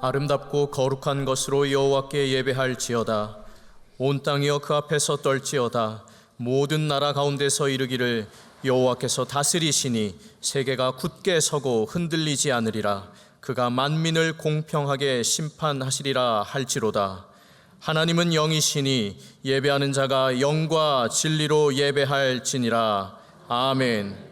아름답고 거룩한 것으로 여호와께 예배할지어다. 온 땅이여 그 앞에서 떨지어다. 모든 나라 가운데서 이르기를 여호와께서 다스리시니 세계가 굳게 서고 흔들리지 않으리라. 그가 만민을 공평하게 심판하시리라 할지로다. 하나님은 영이시니 예배하는 자가 영과 진리로 예배할지니라. 아멘.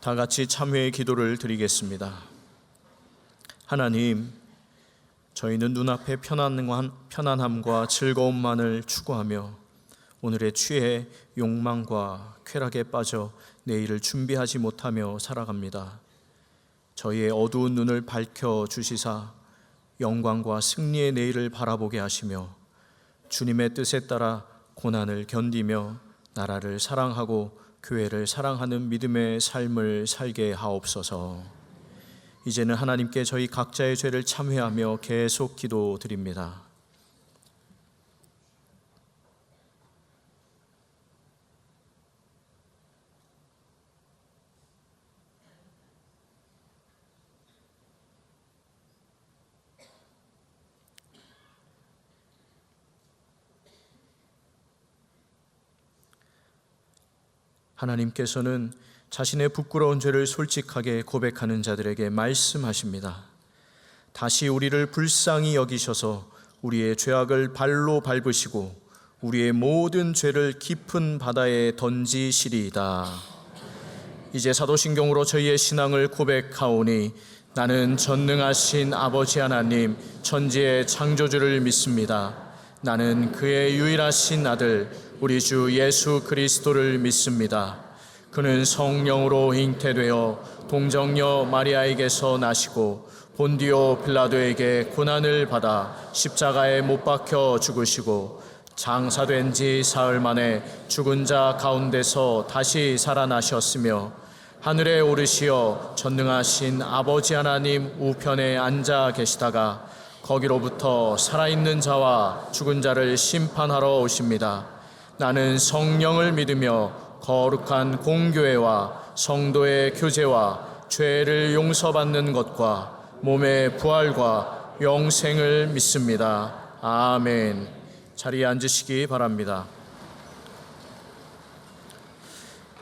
다 같이 참회의 기도를 드리겠습니다. 하나님, 저희는 눈앞의 편안함과 즐거움만을 추구하며 오늘에 취해 욕망과 쾌락에 빠져 내일을 준비하지 못하며 살아갑니다. 저희의 어두운 눈을 밝혀 주시사 영광과 승리의 내일을 바라보게 하시며 주님의 뜻에 따라 고난을 견디며 나라를 사랑하고 교회를 사랑하는 믿음의 삶을 살게 하옵소서. 이제는 하나님께 저희 각자의 죄를 참회하며 계속 기도드립니다. 하나님께서는 자신의 부끄러운 죄를 솔직하게 고백하는 자들에게 말씀하십니다. 다시 우리를 불쌍히 여기셔서 우리의 죄악을 발로 밟으시고 우리의 모든 죄를 깊은 바다에 던지시리이다. 이제 사도신경으로 저희의 신앙을 고백하오니 나는 전능하신 아버지 하나님 천지의 창조주를 믿습니다. 나는 그의 유일하신 아들 우리 주 예수 그리스도를 믿습니다. 그는 성령으로 잉태되어 동정녀 마리아에게서 나시고 본디오 빌라도에게 고난을 받아 십자가에 못 박혀 죽으시고 장사된 지 사흘 만에 죽은 자 가운데서 다시 살아나셨으며 하늘에 오르시어 전능하신 아버지 하나님 우편에 앉아 계시다가 거기로부터 살아있는 자와 죽은 자를 심판하러 오십니다. 나는 성령을 믿으며 거룩한 공교회와 성도의 교제와 죄를 용서받는 것과 몸의 부활과 영생을 믿습니다. 아멘. 자리에 앉으시기 바랍니다.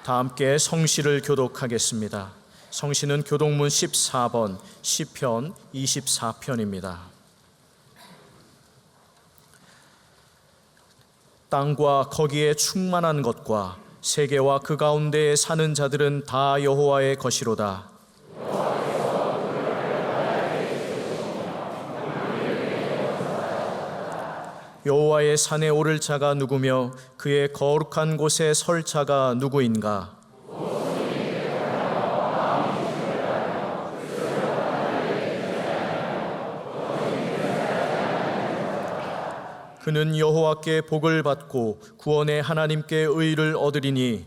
다 함께 성시를 교독하겠습니다. 성시는 교독문 14번 시편 24편입니다. 땅과 거기에 충만한 것과 세계와 그 가운데에 사는 자들은 다 여호와의 것이로다. 여호와의 산에 오를 자가 누구며 그의 거룩한 곳에 설 자가 누구인가? 그는 여호와께 복을 받고 구원의 하나님께 의를 얻으리니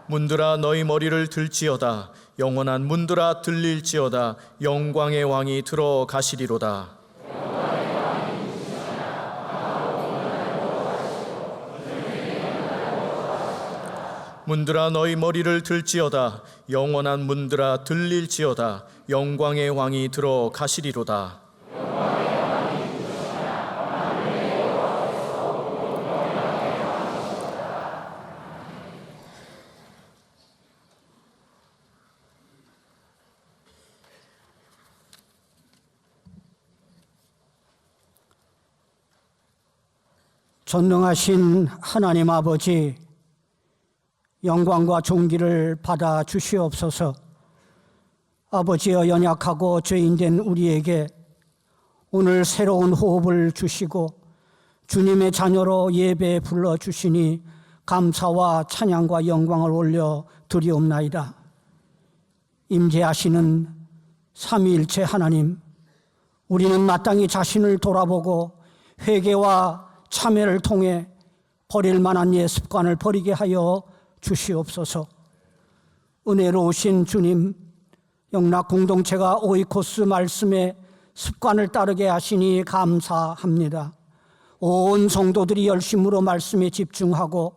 문들아 너희 머리를 들지어다. 영원한 문들아 들릴지어다. 영광의 왕이 들어가시리로다. 문들아 너희 머리를 들지어다. 영원한 문들아 들릴지어다. 영광의 왕이 들어가시리로다. 전능하신 하나님 아버지, 영광과 존귀를 받아 주시옵소서. 아버지여, 연약하고 죄인된 우리에게 오늘 새로운 호흡을 주시고 주님의 자녀로 예배에 불러주시니 감사와 찬양과 영광을 올려 드리옵나이다. 임재하시는 삼위일체 하나님, 우리는 마땅히 자신을 돌아보고 회개와 참회를 통해 버릴 만한 옛 습관을 버리게 하여 주시옵소서. 은혜로우신 주님, 영락 공동체가 오이코스 말씀의 습관을 따르게 하시니 감사합니다. 온 성도들이 열심으로 말씀에 집중하고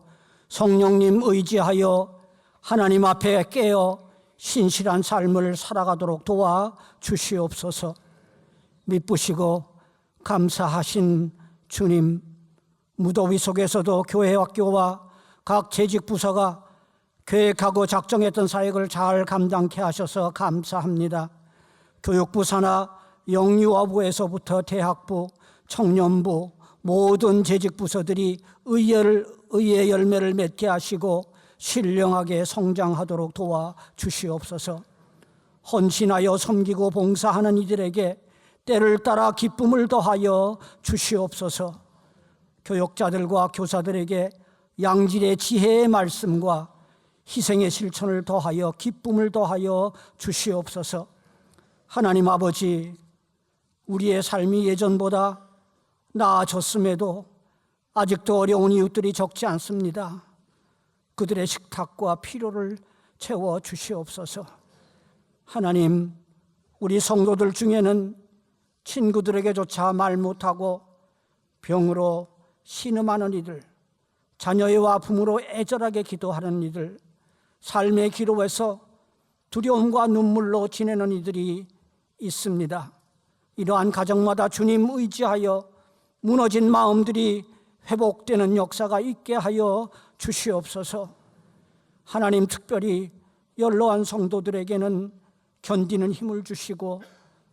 성령님 의지하여 하나님 앞에 깨어 신실한 삶을 살아가도록 도와 주시옵소서. 미쁘시고 감사하신 주님, 무더위 속에서도 교회 학교와 각 재직 부서가 계획하고 작정했던 사역을 잘 감당케 하셔서 감사합니다. 교육부 산하 영유아부에서부터 대학부, 청년부, 모든 재직 부서들이 의의 열매를 맺게 하시고 신령하게 성장하도록 도와 주시옵소서. 헌신하여 섬기고 봉사하는 이들에게 때를 따라 기쁨을 더하여 주시옵소서. 교역자들과 교사들에게 양질의 지혜의 말씀과 희생의 실천을 더하여 기쁨을 더하여 주시옵소서. 하나님 아버지, 우리의 삶이 예전보다 나아졌음에도 아직도 어려운 이웃들이 적지 않습니다. 그들의 식탁과 필요를 채워 주시옵소서. 하나님, 우리 성도들 중에는 친구들에게조차 말 못하고 병으로 신음하는 이들, 자녀의 아픔으로 애절하게 기도하는 이들, 삶의 기로에서 두려움과 눈물로 지내는 이들이 있습니다. 이러한 가정마다 주님 의지하여 무너진 마음들이 회복되는 역사가 있게 하여 주시옵소서. 하나님, 특별히 연로한 성도들에게는 견디는 힘을 주시고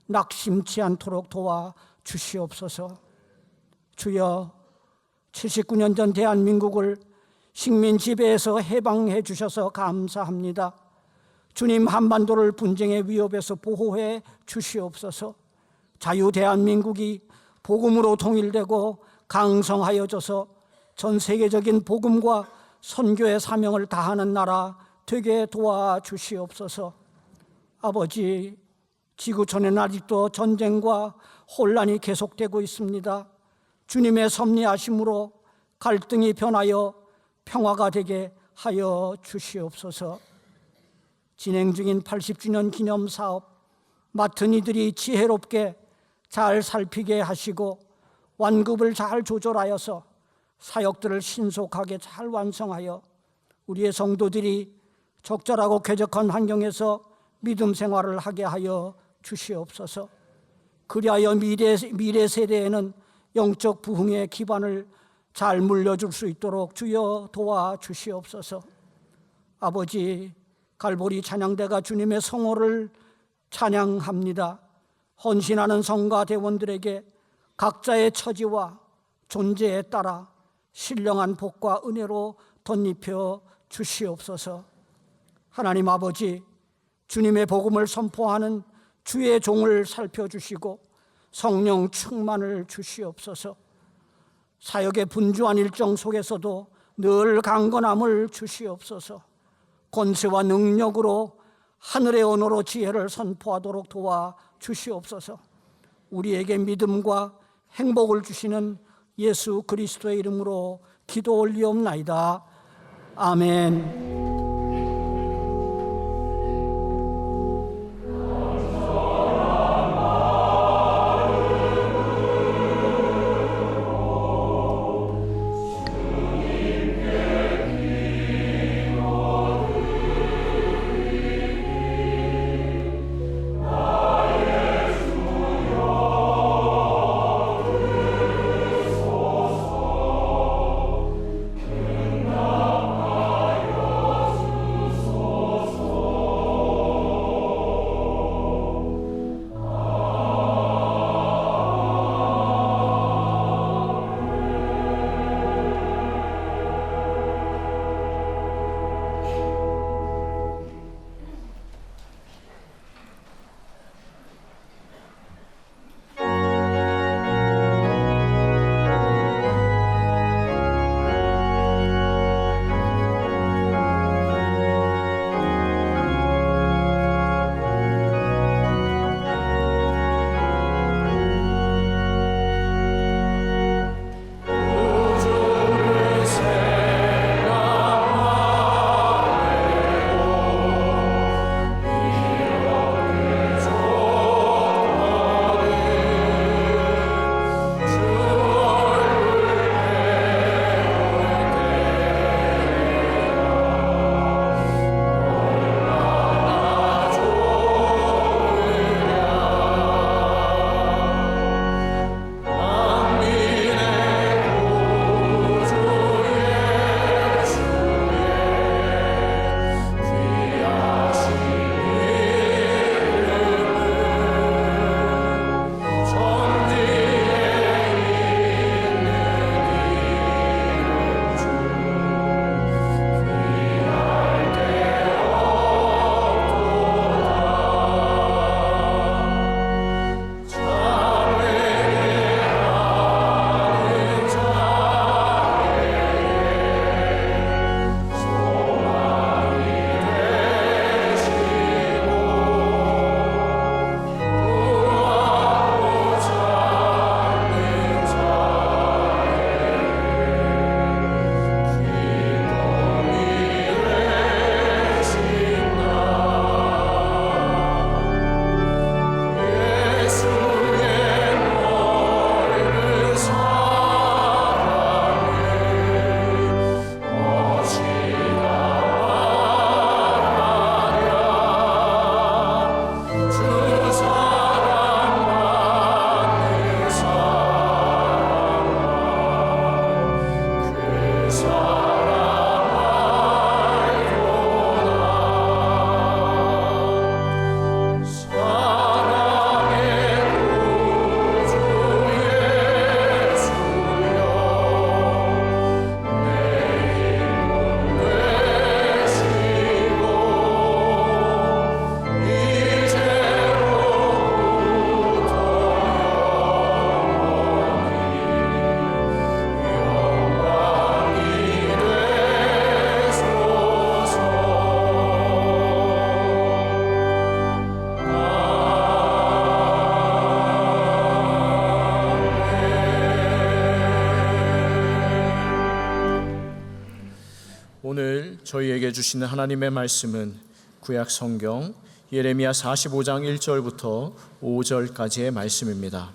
낙심치 않도록 도와 주시옵소서. 주여, 79년 전 대한민국을 식민 지배에서 해방해 주셔서 감사합니다. 주님, 한반도를 분쟁의 위협에서 보호해 주시옵소서. 자유 대한민국이 복음으로 통일되고 강성하여져서 전 세계적인 복음과 선교의 사명을 다하는 나라 되게 도와주시옵소서. 아버지, 지구촌에는 아직도 전쟁과 혼란이 계속되고 있습니다. 주님의 섭리하심으로 갈등이 변하여 평화가 되게 하여 주시옵소서. 진행 중인 80주년 기념 사업, 맡은 이들이 지혜롭게 잘 살피게 하시고 완급을 잘 조절하여서 사역들을 신속하게 잘 완성하여 우리의 성도들이 적절하고 쾌적한 환경에서 믿음 생활을 하게 하여 주시옵소서. 그리하여 미래 세대에는 영적 부흥의 기반을 잘 물려줄 수 있도록 주여 도와주시옵소서. 아버지, 갈보리 찬양대가 주님의 성호를 찬양합니다. 헌신하는 성가 대원들에게 각자의 처지와 존재에 따라 신령한 복과 은혜로 덧입혀 주시옵소서. 하나님 아버지, 주님의 복음을 선포하는 주의 종을 살펴주시고 성령 충만을 주시옵소서. 사역의 분주한 일정 속에서도 늘 강건함을 주시옵소서. 권세와 능력으로 하늘의 언어로 지혜를 선포하도록 도와 주시옵소서. 우리에게 믿음과 행복을 주시는 예수 그리스도의 이름으로 기도 올리옵나이다. 아멘. 저희에게 주시는 하나님의 말씀은 구약 성경 예레미야 45장 1절부터 5절까지의 말씀입니다.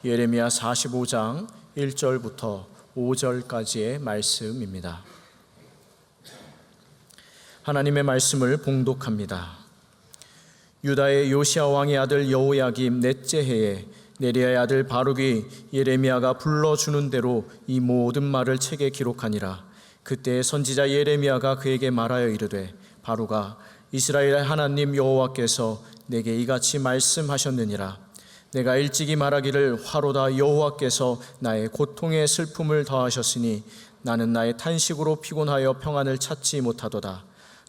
예레미야 45장 1절부터 5절까지의 말씀입니다. 하나님의 말씀을 봉독합니다. 유다의 요시야 왕의 아들 여호야김 넷째 해에 네리야의 아들 바룩이 예레미야가 불러주는 대로 이 모든 말을 책에 기록하니라. 그때 선지자 예레미야가 그에게 말하여 이르되, 바룩아, 이스라엘의 하나님 여호와께서 내게 이같이 말씀하셨느니라. 내가 일찍이 말하기를 화로다 여호와께서 나의 고통에 슬픔을 더하셨으니 나는 나의 탄식으로 피곤하여 평안을 찾지 못하도다.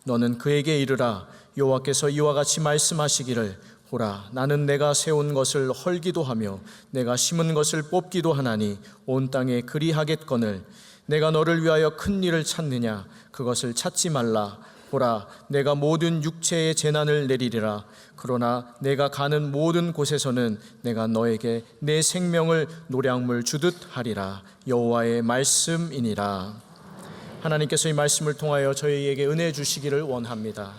너는 그에게 이르라. 여호와께서 이와 같이 말씀하시기를, 보라, 나는 내가 세운 것을 헐기도 하며 내가 심은 것을 뽑기도 하나니 온 땅에 그리하겠거늘 내가 너를 위하여 큰 일을 찾느냐? 그것을 찾지 말라. 보라, 내가 모든 육체의 재난을 내리리라. 그러나 내가 가는 모든 곳에서는 내가 너에게 내 생명을 노량물 주듯 하리라. 여호와의 말씀이니라. 하나님께서 이 말씀을 통하여 저희에게 은혜 주시기를 원합니다.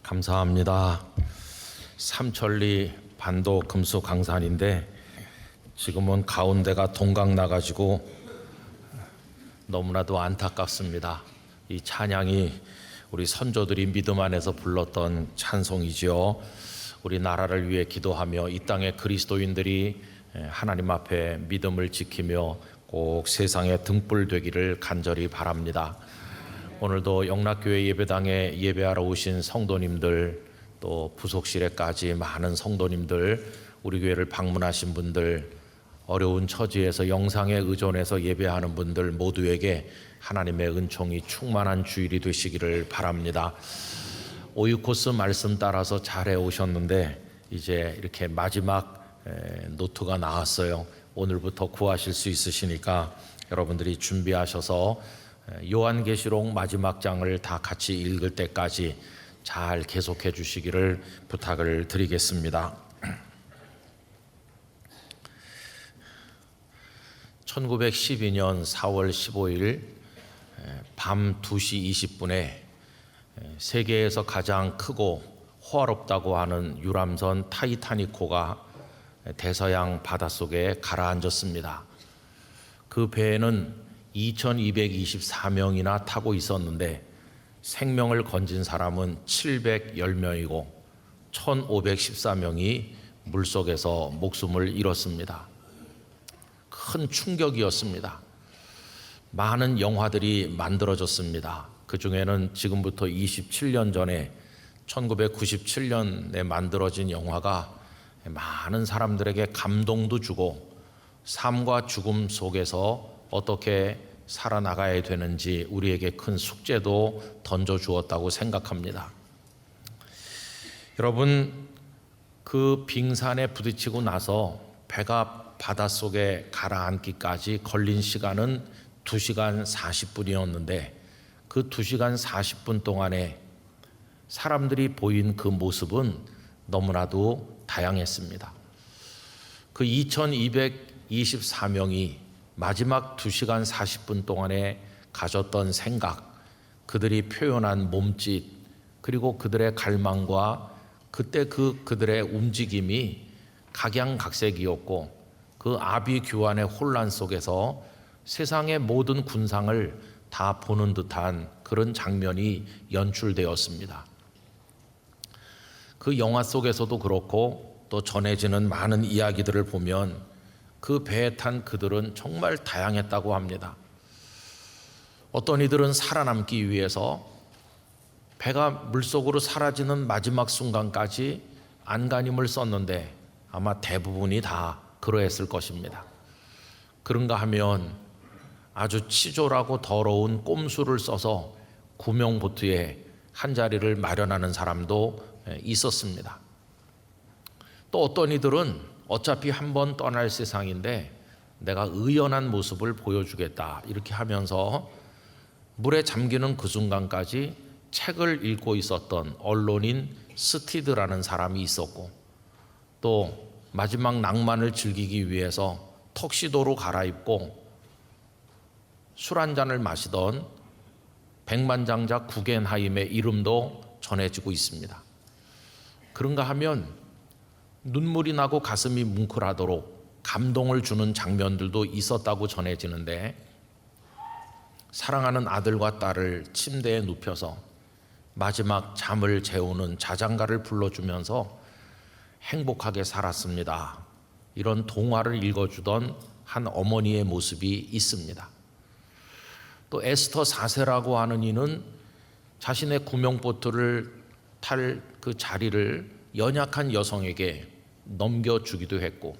감사합니다. 삼천리 반도 금수 강산인데 지금은 가운데가 동강 나가지고 너무나도 안타깝습니다. 이 찬양이 우리 선조들이 믿음 안에서 불렀던 찬송이지요. 우리 나라를 위해 기도하며 이 땅의 그리스도인들이 하나님 앞에 믿음을 지키며 꼭 세상에 등불 되기를 간절히 바랍니다. 오늘도 영락교회 예배당에 예배하러 오신 성도님들, 또 부속실에까지 많은 성도님들, 우리 교회를 방문하신 분들, 어려운 처지에서 영상에 의존해서 예배하는 분들 모두에게 하나님의 은총이 충만한 주일이 되시기를 바랍니다. 오유코스 말씀 따라서 잘해 오셨는데 이제 이렇게 마지막 노트가 나왔어요. 오늘부터 구하실 수 있으시니까 여러분들이 준비하셔서 요한계시록 마지막 장을 다 같이 읽을 때까지 잘 계속해 주시기를 부탁을 드리겠습니다. 1912년 4월 15일 밤 2시 20분에 세계에서 가장 크고 호화롭다고 하는 유람선 타이타닉호가 대서양 바닷속에 가라앉았습니다. 그 배에는 2224명이나 타고 있었는데 생명을 건진 사람은 710명이고 1514명이 물속에서 목숨을 잃었습니다. 큰 충격이었습니다. 많은 영화들이 만들어졌습니다. 그 중에는 지금부터 27년 전에 1997년에 만들어진 영화가 많은 사람들에게 감동도 주고 삶과 죽음 속에서 어떻게 살아나가야 되는지 우리에게 큰 숙제도 던져주었다고 생각합니다. 여러분, 그 빙산에 부딪히고 나서 배가 바닷속에 가라앉기까지 걸린 시간은 2시간 40분이었는데 그 2시간 40분 동안에 사람들이 보인 그 모습은 너무나도 다양했습니다. 그 2224명이 마지막 2시간 40분 동안에 가졌던 생각, 그들이 표현한 몸짓, 그리고 그들의 갈망과 그때 그들의 움직임이 각양각색이었고 그 아비규환의 혼란 속에서 세상의 모든 군상을 다 보는 듯한 그런 장면이 연출되었습니다. 그 영화 속에서도 그렇고 또 전해지는 많은 이야기들을 보면 그 배에 탄 그들은 정말 다양했다고 합니다. 어떤 이들은 살아남기 위해서 배가 물속으로 사라지는 마지막 순간까지 안간힘을 썼는데 아마 대부분이 다 그러했을 것입니다. 그런가 하면 아주 치졸하고 더러운 꼼수를 써서 구명보트에 한 자리를 마련하는 사람도 있었습니다. 또 어떤 이들은 어차피 한번 떠날 세상인데 내가 의연한 모습을 보여주겠다 이렇게 하면서 물에 잠기는 그 순간까지 책을 읽고 있었던 언론인 스티드라는 사람이 있었고 또 마지막 낭만을 즐기기 위해서 턱시도로 갈아입고 술 한 잔을 마시던 백만장자 구겐하임의 이름도 전해지고 있습니다. 그런가 하면 눈물이 나고 가슴이 뭉클하도록 감동을 주는 장면들도 있었다고 전해지는데 사랑하는 아들과 딸을 침대에 눕혀서 마지막 잠을 재우는 자장가를 불러주면서 행복하게 살았습니다. 이런 동화를 읽어주던 한 어머니의 모습이 있습니다. 또 에스터 4세라고 하는 이는 자신의 구명보트를 탈 그 자리를 연약한 여성에게 넘겨주기도 했고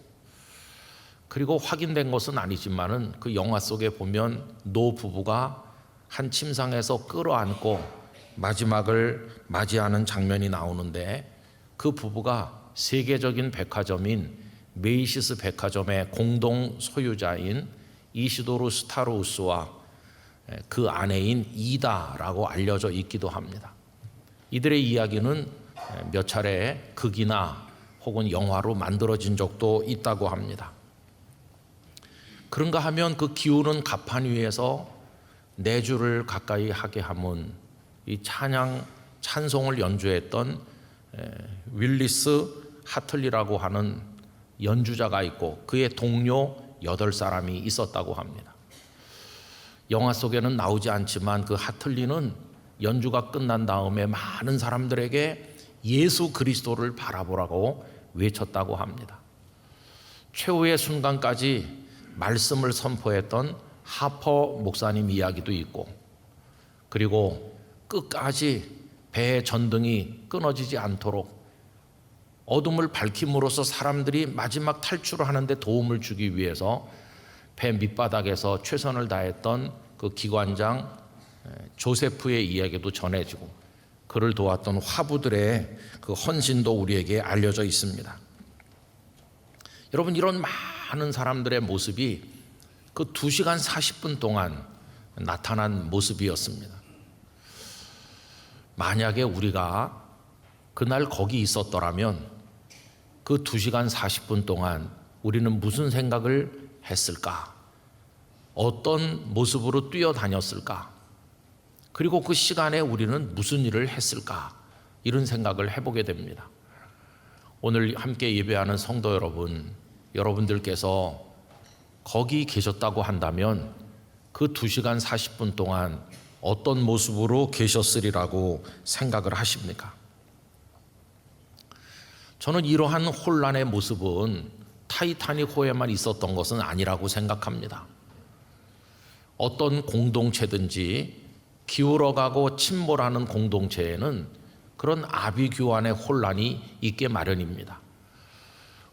그리고 확인된 것은 아니지만은 그 영화 속에 보면 노 부부가 한 침상에서 끌어안고 마지막을 맞이하는 장면이 나오는데 그 부부가 세계적인 백화점인 메이시스 백화점의 공동 소유자인 이시도르 스타로우스와 그 아내인 이다라고 알려져 있기도 합니다. 이들의 이야기는 몇 차례 극이나 혹은 영화로 만들어진 적도 있다고 합니다. 그런가 하면 그 기우는 가판 위에서 내주를 가까이 하게 하면 이 찬양 찬송을 연주했던 윌리스 하틀리라고 하는 연주자가 있고 그의 동료 8사람이 있었다고 합니다. 영화 속에는 나오지 않지만 그 하틀리는 연주가 끝난 다음에 많은 사람들에게 예수 그리스도를 바라보라고 외쳤다고 합니다. 최후의 순간까지 말씀을 선포했던 하퍼 목사님 이야기도 있고, 그리고 끝까지 배의 전등이 끊어지지 않도록 어둠을 밝힘으로써 사람들이 마지막 탈출을 하는데 도움을 주기 위해서 배 밑바닥에서 최선을 다했던 그 기관장 조세프의 이야기도 전해지고, 그를 도왔던 화부들의 그 헌신도 우리에게 알려져 있습니다. 여러분, 이런 많은 사람들의 모습이 그 2시간 40분 동안 나타난 모습이었습니다. 만약에 우리가 그날 거기 있었더라면 그 2시간 40분 동안 우리는 무슨 생각을 했을까? 어떤 모습으로 뛰어다녔을까? 그리고 그 시간에 우리는 무슨 일을 했을까? 이런 생각을 해보게 됩니다. 오늘 함께 예배하는 성도 여러분, 여러분들께서 거기 계셨다고 한다면 그 2시간 40분 동안 어떤 모습으로 계셨으리라고 생각을 하십니까? 저는 이러한 혼란의 모습은 타이타닉호에만 있었던 것은 아니라고 생각합니다. 어떤 공동체든지 기울어가고 침몰하는 공동체에는 그런 아비규환의 혼란이 있게 마련입니다.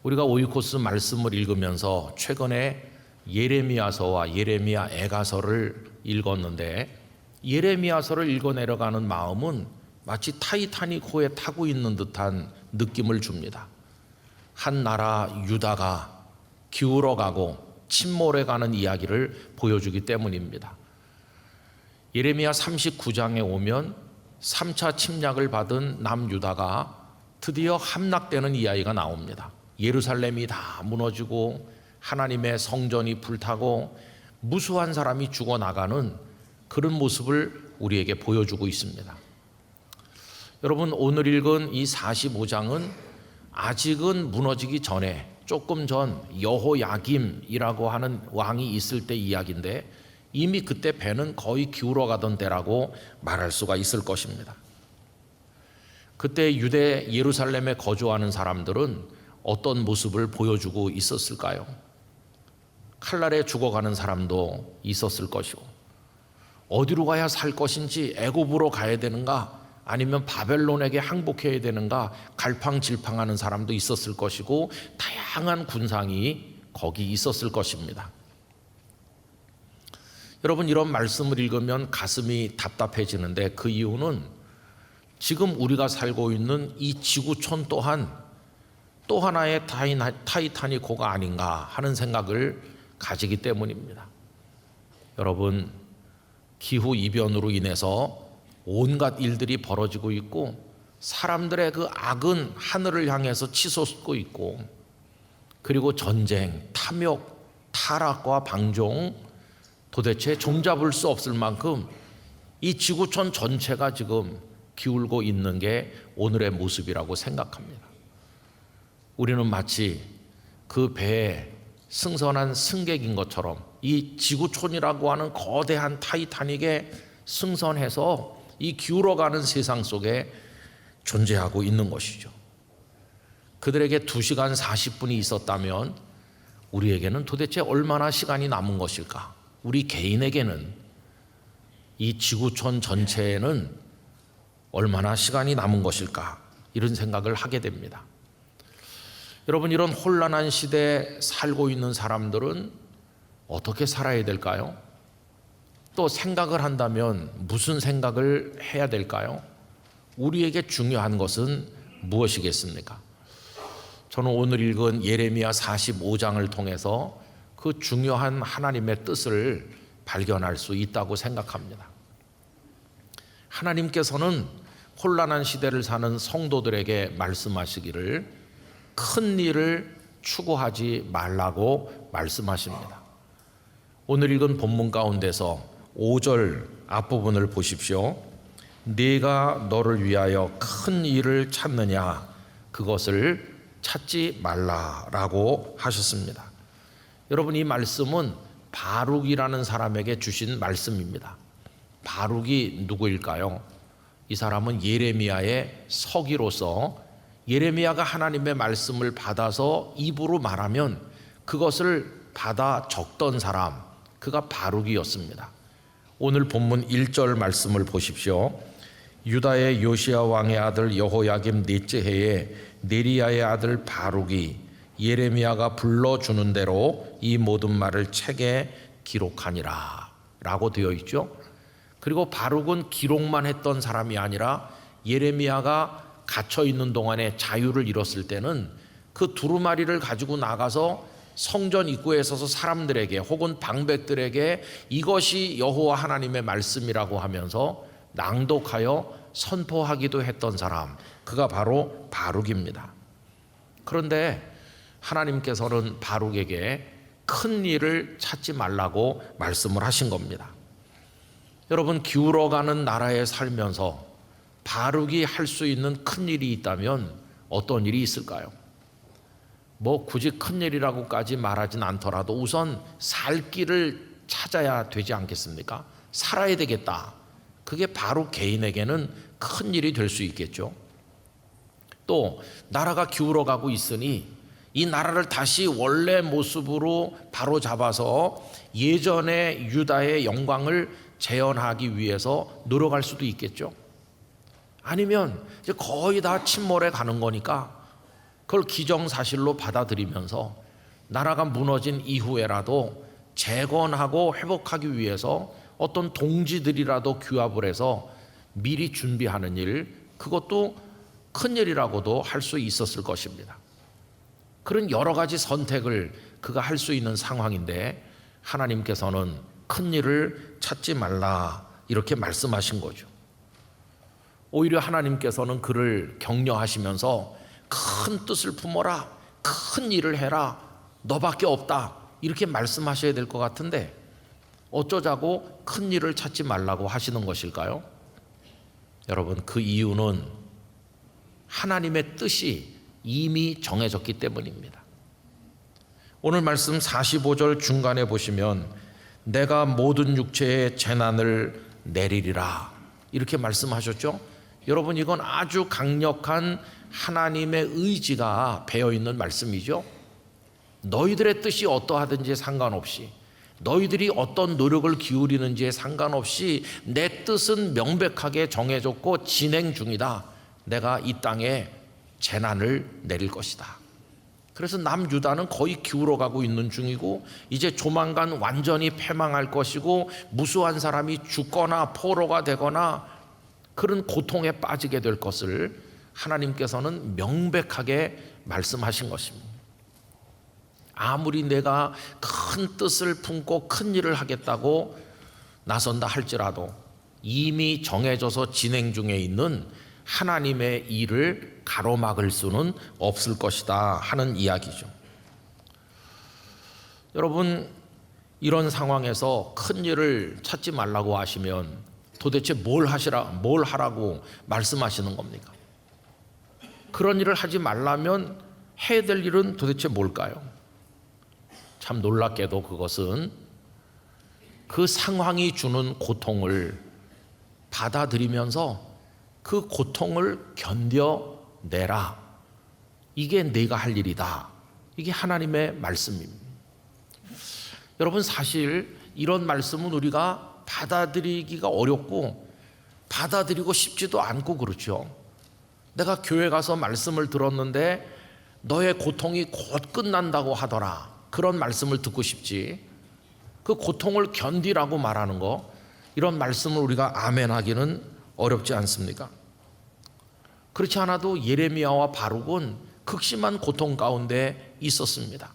우리가 오이코스 말씀을 읽으면서 최근에 예레미야서와 예레미야 애가서를 읽었는데, 예레미야서를 읽어 내려가는 마음은 마치 타이타닉호에 타고 있는 듯한 느낌을 줍니다. 한 나라 유다가 기울어가고 침몰해가는 이야기를 보여주기 때문입니다. 예레미야 39장에 오면 3차 침략을 받은 남유다가 드디어 함락되는 이야기가 나옵니다. 예루살렘이 다 무너지고 하나님의 성전이 불타고 무수한 사람이 죽어나가는 그런 모습을 우리에게 보여주고 있습니다. 여러분, 오늘 읽은 이 45장은 아직은 무너지기 전에 조금 전 여호야김이라고 하는 왕이 있을 때 이야기인데, 이미 그때 배는 거의 기울어가던 때라고 말할 수가 있을 것입니다. 그때 유대 예루살렘에 거주하는 사람들은 어떤 모습을 보여주고 있었을까요? 칼날에 죽어가는 사람도 있었을 것이고, 어디로 가야 살 것인지 애굽으로 가야 되는가 아니면 바벨론에게 항복해야 되는가 갈팡질팡하는 사람도 있었을 것이고, 다양한 군상이 거기 있었을 것입니다. 여러분, 이런 말씀을 읽으면 가슴이 답답해지는데, 그 이유는 지금 우리가 살고 있는 이 지구촌 또한 또 하나의 타이타닉호가 아닌가 하는 생각을 가지기 때문입니다. 여러분, 기후 이변으로 인해서 온갖 일들이 벌어지고 있고, 사람들의 그 악은 하늘을 향해서 치솟고 있고, 그리고 전쟁, 탐욕, 타락과 방종, 도대체 종잡을 수 없을 만큼 이 지구촌 전체가 지금 기울고 있는 게 오늘의 모습이라고 생각합니다. 우리는 마치 그 배에 승선한 승객인 것처럼 이 지구촌이라고 하는 거대한 타이타닉에 승선해서 이 기울어가는 세상 속에 존재하고 있는 것이죠. 그들에게 2시간 40분이 있었다면 우리에게는 도대체 얼마나 시간이 남은 것일까? 우리 개인에게는, 이 지구촌 전체에는 얼마나 시간이 남은 것일까? 이런 생각을 하게 됩니다. 여러분, 이런 혼란한 시대에 살고 있는 사람들은 어떻게 살아야 될까요? 또 생각을 한다면 무슨 생각을 해야 될까요? 우리에게 중요한 것은 무엇이겠습니까? 저는 오늘 읽은 예레미야 45장을 통해서 그 중요한 하나님의 뜻을 발견할 수 있다고 생각합니다. 하나님께서는 혼란한 시대를 사는 성도들에게 말씀하시기를 큰 일을 추구하지 말라고 말씀하십니다. 오늘 읽은 본문 가운데서 5절 앞부분을 보십시오. 네가 너를 위하여 큰 일을 찾느냐 그것을 찾지 말라라고 하셨습니다. 여러분, 이 말씀은 바룩이라는 사람에게 주신 말씀입니다. 바룩이 누구일까요? 이 사람은 예레미야의 서기로서 예레미야가 하나님의 말씀을 받아서 입으로 말하면 그것을 받아 적던 사람, 그가 바룩이었습니다. 오늘 본문 1절 말씀을 보십시오. 유다의 요시야 왕의 아들 여호야김 넷째 해에 네리야의 아들 바룩이 예레미야가 불러주는 대로 이 모든 말을 책에 기록하니라 라고 되어 있죠. 그리고 바룩은 기록만 했던 사람이 아니라 예레미야가 갇혀 있는 동안에 자유를 잃었을 때는 그 두루마리를 가지고 나가서 성전 입구에 서서 사람들에게 혹은 방백들에게 이것이 여호와 하나님의 말씀이라고 하면서 낭독하여 선포하기도 했던 사람, 그가 바로 바룩입니다. 그런데 하나님께서는 바룩에게 큰 일을 찾지 말라고 말씀을 하신 겁니다. 여러분, 기울어가는 나라에 살면서 바룩이 할 수 있는 큰 일이 있다면 어떤 일이 있을까요? 뭐 굳이 큰 일이라고까지 말하진 않더라도 우선 살 길을 찾아야 되지 않겠습니까? 살아야 되겠다. 그게 바룩 개인에게는 큰 일이 될 수 있겠죠. 또 나라가 기울어가고 있으니 이 나라를 다시 원래 모습으로 바로잡아서 예전의 유다의 영광을 재현하기 위해서 노력할 수도 있겠죠. 아니면 이제 거의 다 침몰해 가는 거니까 그걸 기정사실로 받아들이면서 나라가 무너진 이후에라도 재건하고 회복하기 위해서 어떤 동지들이라도 규합을 해서 미리 준비하는 일, 그것도 큰 일이라고도 할 수 있었을 것입니다. 그런 여러 가지 선택을 그가 할 수 있는 상황인데 하나님께서는 큰 일을 찾지 말라 이렇게 말씀하신 거죠. 오히려 하나님께서는 그를 격려하시면서 큰 뜻을 품어라, 큰 일을 해라, 너밖에 없다 이렇게 말씀하셔야 될 것 같은데 어쩌자고 큰 일을 찾지 말라고 하시는 것일까요? 여러분, 그 이유는 하나님의 뜻이 이미 정해졌기 때문입니다. 오늘 말씀 45절 중간에 보시면 내가 모든 육체에 재난을 내리리라 이렇게 말씀하셨죠. 여러분, 이건 아주 강력한 하나님의 의지가 배어있는 말씀이죠. 너희들의 뜻이 어떠하든지 상관없이, 너희들이 어떤 노력을 기울이는지에 상관없이 내 뜻은 명백하게 정해졌고 진행 중이다. 내가 이 땅에 재난을 내릴 것이다. 그래서 남유다는 거의 기울어가고 있는 중이고 이제 조만간 완전히 패망할 것이고 무수한 사람이 죽거나 포로가 되거나 그런 고통에 빠지게 될 것을 하나님께서는 명백하게 말씀하신 것입니다. 아무리 내가 큰 뜻을 품고 큰 일을 하겠다고 나선다 할지라도 이미 정해져서 진행 중에 있는 하나님의 일을 가로막을 수는 없을 것이다 하는 이야기죠. 여러분, 이런 상황에서 큰 일을 찾지 말라고 하시면 도대체 뭘 하라고 말씀하시는 겁니까? 그런 일을 하지 말라면 해야 될 일은 도대체 뭘까요? 참 놀랍게도 그것은 그 상황이 주는 고통을 받아들이면서 그 고통을 견뎌내라. 이게 내가 할 일이다. 이게 하나님의 말씀입니다. 여러분, 사실 이런 말씀은 우리가 받아들이기가 어렵고 받아들이고 싶지도 않고 그렇죠. 내가 교회 가서 말씀을 들었는데 너의 고통이 곧 끝난다고 하더라. 그런 말씀을 듣고 싶지. 그 고통을 견디라고 말하는 거, 이런 말씀을 우리가 아멘 하기는 어렵지 않습니까? 그렇지 않아도 예레미야와 바룩은 극심한 고통 가운데 있었습니다.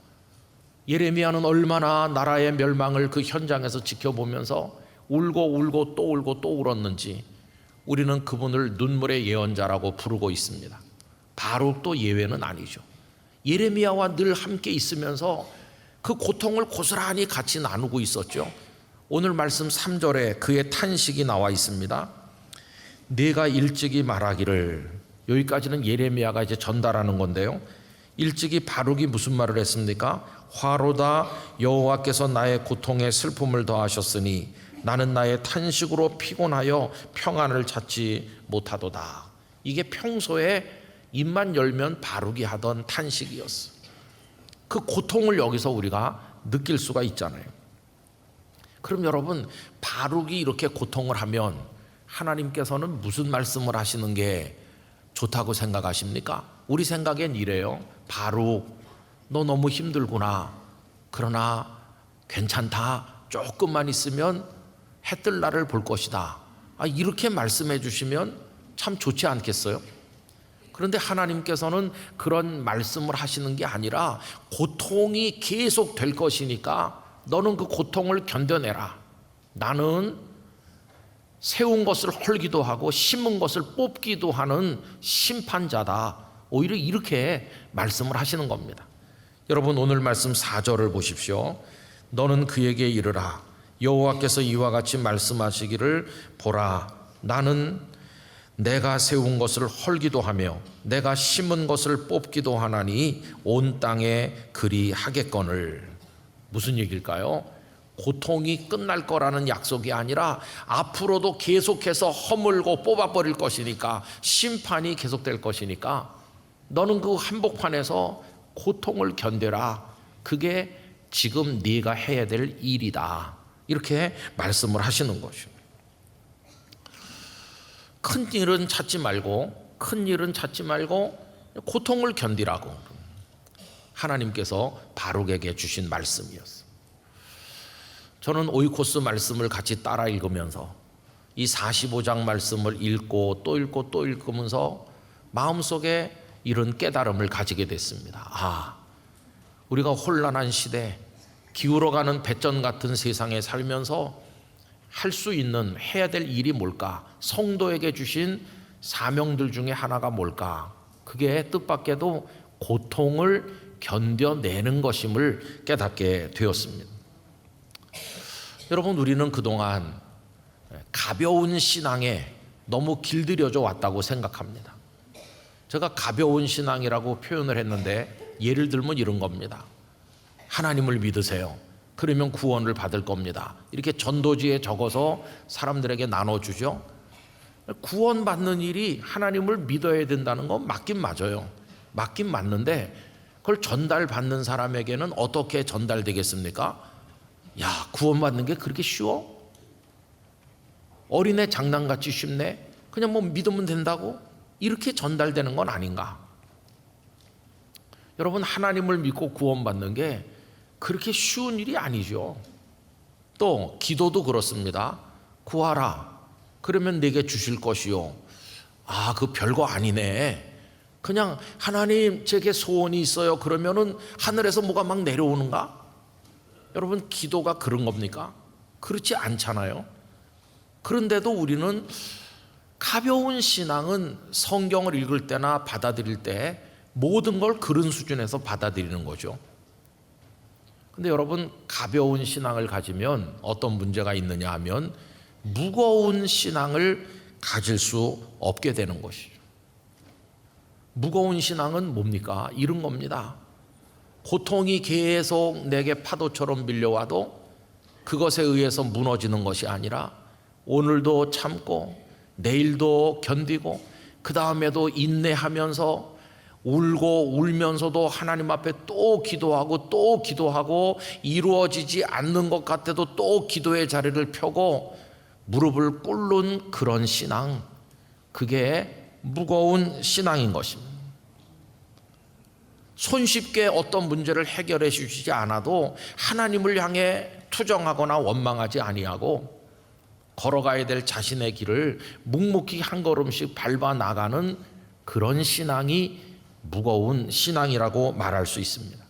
예레미야는 얼마나 나라의 멸망을 그 현장에서 지켜보면서 울고 또 울고 또 울었는지 우리는 그분을 눈물의 예언자라고 부르고 있습니다. 바룩도 예외는 아니죠. 예레미야와 늘 함께 있으면서 그 고통을 고스란히 같이 나누고 있었죠. 오늘 말씀 3절에 그의 탄식이 나와 있습니다. 내가 일찍이 말하기를, 여기까지는 예레미야가 이제 전달하는 건데요. 일찍이 바룩이 무슨 말을 했습니까? 화로다, 여호와께서 나의 고통에 슬픔을 더하셨으니 나는 나의 탄식으로 피곤하여 평안을 찾지 못하도다. 이게 평소에 입만 열면 바룩이 하던 탄식이었어. 그 고통을 여기서 우리가 느낄 수가 있잖아요. 그럼 여러분, 바룩이 이렇게 고통을 하면 하나님께서는 무슨 말씀을 하시는 게 좋다고 생각하십니까? 우리 생각엔 이래요. 바룩, 너 너무 힘들구나. 그러나 괜찮다. 조금만 있으면 해 뜰 날을 볼 것이다. 이렇게 말씀해 주시면 참 좋지 않겠어요? 그런데 하나님께서는 그런 말씀을 하시는 게 아니라 고통이 계속 될 것이니까 너는 그 고통을 견뎌내라. 나는 세운 것을 헐기도 하고 심은 것을 뽑기도 하는 심판자다. 오히려 이렇게 말씀을 하시는 겁니다. 여러분, 오늘 말씀 4절을 보십시오. 너는 그에게 이르라. 여호와께서 이와 같이 말씀하시기를, 보라, 나는 내가 세운 것을 헐기도 하며 내가 심은 것을 뽑기도 하나니 온 땅에 그리 하겠거늘. 무슨 얘기일까요? 고통이 끝날 거라는 약속이 아니라 앞으로도 계속해서 허물고 뽑아버릴 것이니까, 심판이 계속될 것이니까 너는 그 한복판에서 고통을 견뎌라. 그게 지금 네가 해야 될 일이다. 이렇게 말씀을 하시는 것이죠. 큰 일은 찾지 말고 고통을 견디라고 하나님께서 바룩에게 주신 말씀이었어요. 저는 오이코스 말씀을 같이 따라 읽으면서 이 45장 말씀을 읽고 또 읽으면서 마음속에 이런 깨달음을 가지게 됐습니다. 우리가 혼란한 시대, 기울어가는 배전 같은 세상에 살면서 할 수 있는, 해야 될 일이 뭘까? 성도에게 주신 사명들 중에 하나가 뭘까? 그게 뜻밖에도 고통을 견뎌내는 것임을 깨닫게 되었습니다. 여러분, 우리는 그동안 가벼운 신앙에 너무 길들여져 왔다고 생각합니다. 제가 가벼운 신앙이라고 표현을 했는데 예를 들면 이런 겁니다. 하나님을 믿으세요. 그러면 구원을 받을 겁니다. 이렇게 전도지에 적어서 사람들에게 나눠주죠. 구원받는 일이 하나님을 믿어야 된다는 건 맞긴 맞아요. 맞긴 맞는데 그걸 전달받는 사람에게는 어떻게 전달되겠습니까? 야, 구원받는 게 그렇게 쉬워? 어린애 장난같이 쉽네? 그냥 뭐 믿으면 된다고? 이렇게 전달되는 건 아닌가? 여러분, 하나님을 믿고 구원받는 게 그렇게 쉬운 일이 아니죠. 또 기도도 그렇습니다. 구하라. 그러면 내게 주실 것이요. 그 별거 아니네. 그냥 하나님, 제게 소원이 있어요. 그러면은 하늘에서 뭐가 막 내려오는가? 여러분, 기도가 그런 겁니까? 그렇지 않잖아요. 그런데도 우리는 가벼운 신앙은 성경을 읽을 때나 받아들일 때 모든 걸 그런 수준에서 받아들이는 거죠. 근데 여러분, 가벼운 신앙을 가지면 어떤 문제가 있느냐 하면 무거운 신앙을 가질 수 없게 되는 것이죠. 무거운 신앙은 뭡니까? 이런 겁니다. 고통이 계속 내게 파도처럼 밀려와도 그것에 의해서 무너지는 것이 아니라 오늘도 참고 내일도 견디고 그 다음에도 인내하면서 울고 울면서도 하나님 앞에 또 기도하고 이루어지지 않는 것 같아도 또 기도의 자리를 펴고 무릎을 꿇는 그런 신앙, 그게 무거운 신앙인 것입니다. 손쉽게 어떤 문제를 해결해 주시지 않아도 하나님을 향해 투정하거나 원망하지 아니하고 걸어가야 될 자신의 길을 묵묵히 한 걸음씩 밟아 나가는 그런 신앙이 무거운 신앙이라고 말할 수 있습니다.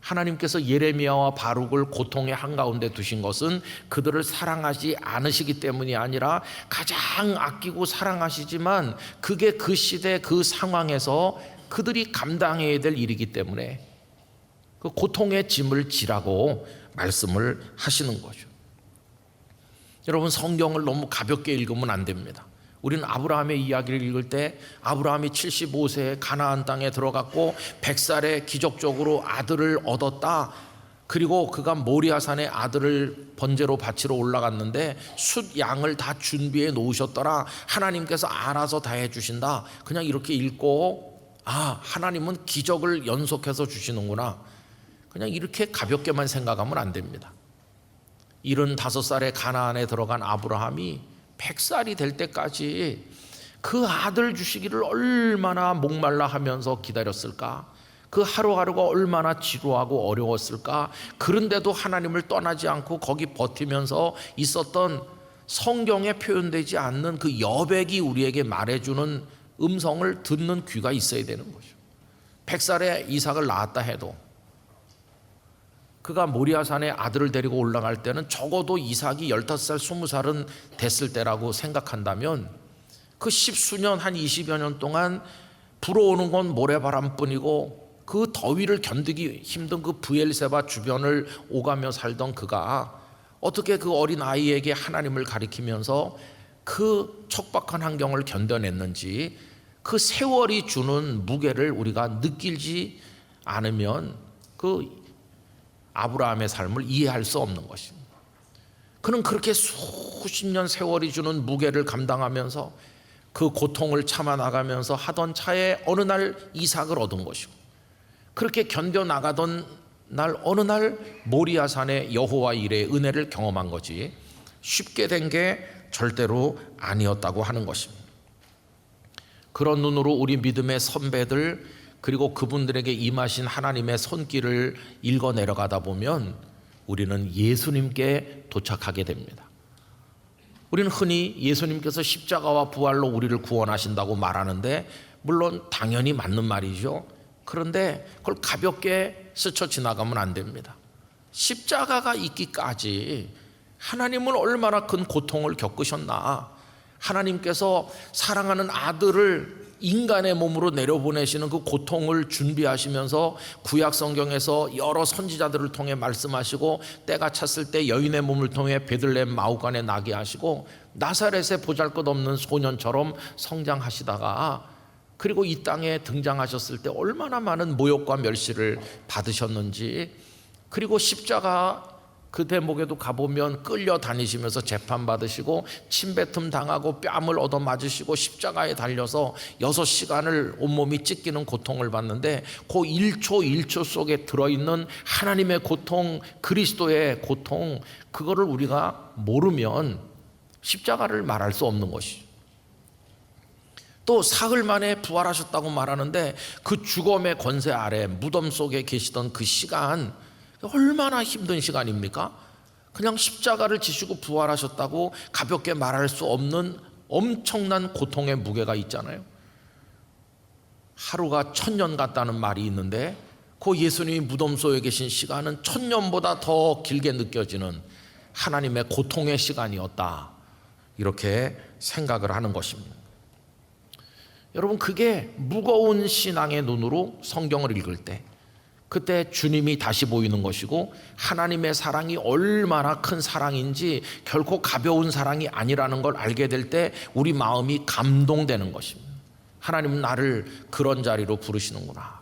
하나님께서 예레미야와 바룩을 고통의 한가운데 두신 것은 그들을 사랑하지 않으시기 때문이 아니라 가장 아끼고 사랑하시지만 그게 그 시대 그 상황에서 그들이 감당해야 될 일이기 때문에 그 고통의 짐을 지라고 말씀을 하시는 거죠. 여러분, 성경을 너무 가볍게 읽으면 안 됩니다. 우리는 아브라함의 이야기를 읽을 때 아브라함이 75세에 가나안 땅에 들어갔고 100살에 기적적으로 아들을 얻었다. 그리고 그가 모리아산에 아들을 번제로 바치러 올라갔는데 숫 양을 다 준비해 놓으셨더라. 하나님께서 알아서 다 해주신다. 그냥 이렇게 읽고 하나님은 기적을 연속해서 주시는구나. 그냥 이렇게 가볍게만 생각하면 안 됩니다. 75살에 가나안에 들어간 아브라함이 100살이 될 때까지 그 아들 주시기를 얼마나 목말라 하면서 기다렸을까? 그 하루하루가 얼마나 지루하고 어려웠을까? 그런데도 하나님을 떠나지 않고 거기 버티면서 있었던 성경에 표현되지 않는 그 여백이 우리에게 말해주는 음성을 듣는 귀가 있어야 되는 거죠. 100살에 이삭을 낳았다 해도 그가 모리아산에 아들을 데리고 올라갈 때는 적어도 이삭이 15살, 20살은 됐을 때라고 생각한다면 그 10수년, 한 20여 년 동안 불어오는 건 모래바람뿐이고 그 더위를 견디기 힘든 그 브엘세바 주변을 오가며 살던 그가 어떻게 그 어린 아이에게 하나님을 가리키면서 그 척박한 환경을 견뎌냈는지 그 세월이 주는 무게를 우리가 느끼지 않으면 그 아브라함의 삶을 이해할 수 없는 것입니다. 그는 그렇게 수십 년 세월이 주는 무게를 감당하면서 그 고통을 참아나가면서 하던 차에 어느 날 이삭을 얻은 것이고 그렇게 견뎌나가던 날 어느 날 모리아산의 여호와 일의 은혜를 경험한 거지 쉽게 된 게 절대로 아니었다고 하는 것입니다. 그런 눈으로 우리 믿음의 선배들 그리고 그분들에게 임하신 하나님의 손길을 읽어 내려가다 보면 우리는 예수님께 도착하게 됩니다. 우리는 흔히 예수님께서 십자가와 부활로 우리를 구원하신다고 말하는데 물론 당연히 맞는 말이죠. 그런데 그걸 가볍게 스쳐 지나가면 안 됩니다. 십자가가 있기까지 하나님은 얼마나 큰 고통을 겪으셨나. 하나님께서 사랑하는 아들을 인간의 몸으로 내려보내시는 그 고통을 준비하시면서 구약 성경에서 여러 선지자들을 통해 말씀하시고 때가 찼을 때 여인의 몸을 통해 베들레헴 마후간에 나게 하시고 나사렛에 보잘것없는 소년처럼 성장하시다가 그리고 이 땅에 등장하셨을 때 얼마나 많은 모욕과 멸시를 받으셨는지 그리고 십자가 그 대목에도 가보면 끌려다니시면서 재판받으시고 침뱉음 당하고 뺨을 얻어 맞으시고 십자가에 달려서 6시간을 온몸이 찢기는 고통을 받는데 그 1초 1초 속에 들어있는 하나님의 고통, 그리스도의 고통, 그거를 우리가 모르면 십자가를 말할 수 없는 것이죠. 또 사흘 만에 부활하셨다고 말하는데 그 죽음의 권세 아래 무덤 속에 계시던 그 시간 얼마나 힘든 시간입니까? 그냥 십자가를 지시고 부활하셨다고 가볍게 말할 수 없는 엄청난 고통의 무게가 있잖아요. 하루가 1000년 같다는 말이 있는데 그 예수님이 무덤 속에 계신 시간은 1000년보다 더 길게 느껴지는 하나님의 고통의 시간이었다. 이렇게 생각을 하는 것입니다. 여러분, 그게 무거운 신앙의 눈으로 성경을 읽을 때 그때 주님이 다시 보이는 것이고 하나님의 사랑이 얼마나 큰 사랑인지 결코 가벼운 사랑이 아니라는 걸 알게 될 때 우리 마음이 감동되는 것입니다. 하나님은 나를 그런 자리로 부르시는구나.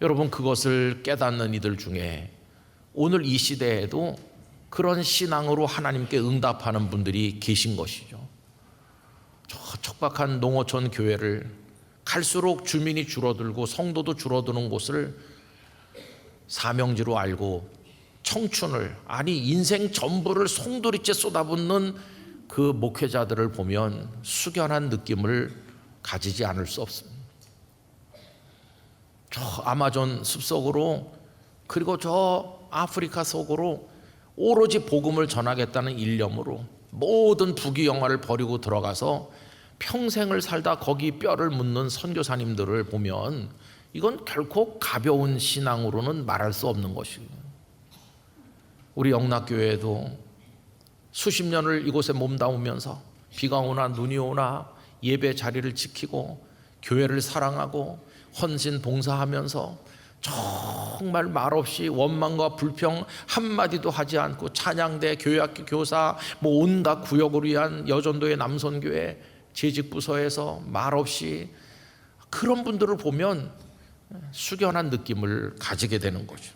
여러분, 그것을 깨닫는 이들 중에 오늘 이 시대에도 그런 신앙으로 하나님께 응답하는 분들이 계신 것이죠. 저 척박한 농어촌 교회를 갈수록 주민이 줄어들고 성도도 줄어드는 곳을 사명지로 알고 청춘을, 아니 인생 전부를 송두리째 쏟아붓는 그 목회자들을 보면 숙연한 느낌을 가지지 않을 수 없습니다. 저 아마존 숲속으로 그리고 저 아프리카 속으로 오로지 복음을 전하겠다는 일념으로 모든 부귀영화를 버리고 들어가서 평생을 살다 거기 뼈를 묻는 선교사님들을 보면 이건 결코 가벼운 신앙으로는 말할 수 없는 것이에요. 우리 영락교회도 수십 년을 이곳에 몸담으면서 비가 오나 눈이 오나 예배 자리를 지키고 교회를 사랑하고 헌신 봉사하면서 정말 말없이 원망과 불평 한마디도 하지 않고 찬양대, 교회학교 교사, 뭐 온갖 구역을 위한 여전도의 남선교회 재직부서에서 말없이 그런 분들을 보면 숙연한 느낌을 가지게 되는 거죠.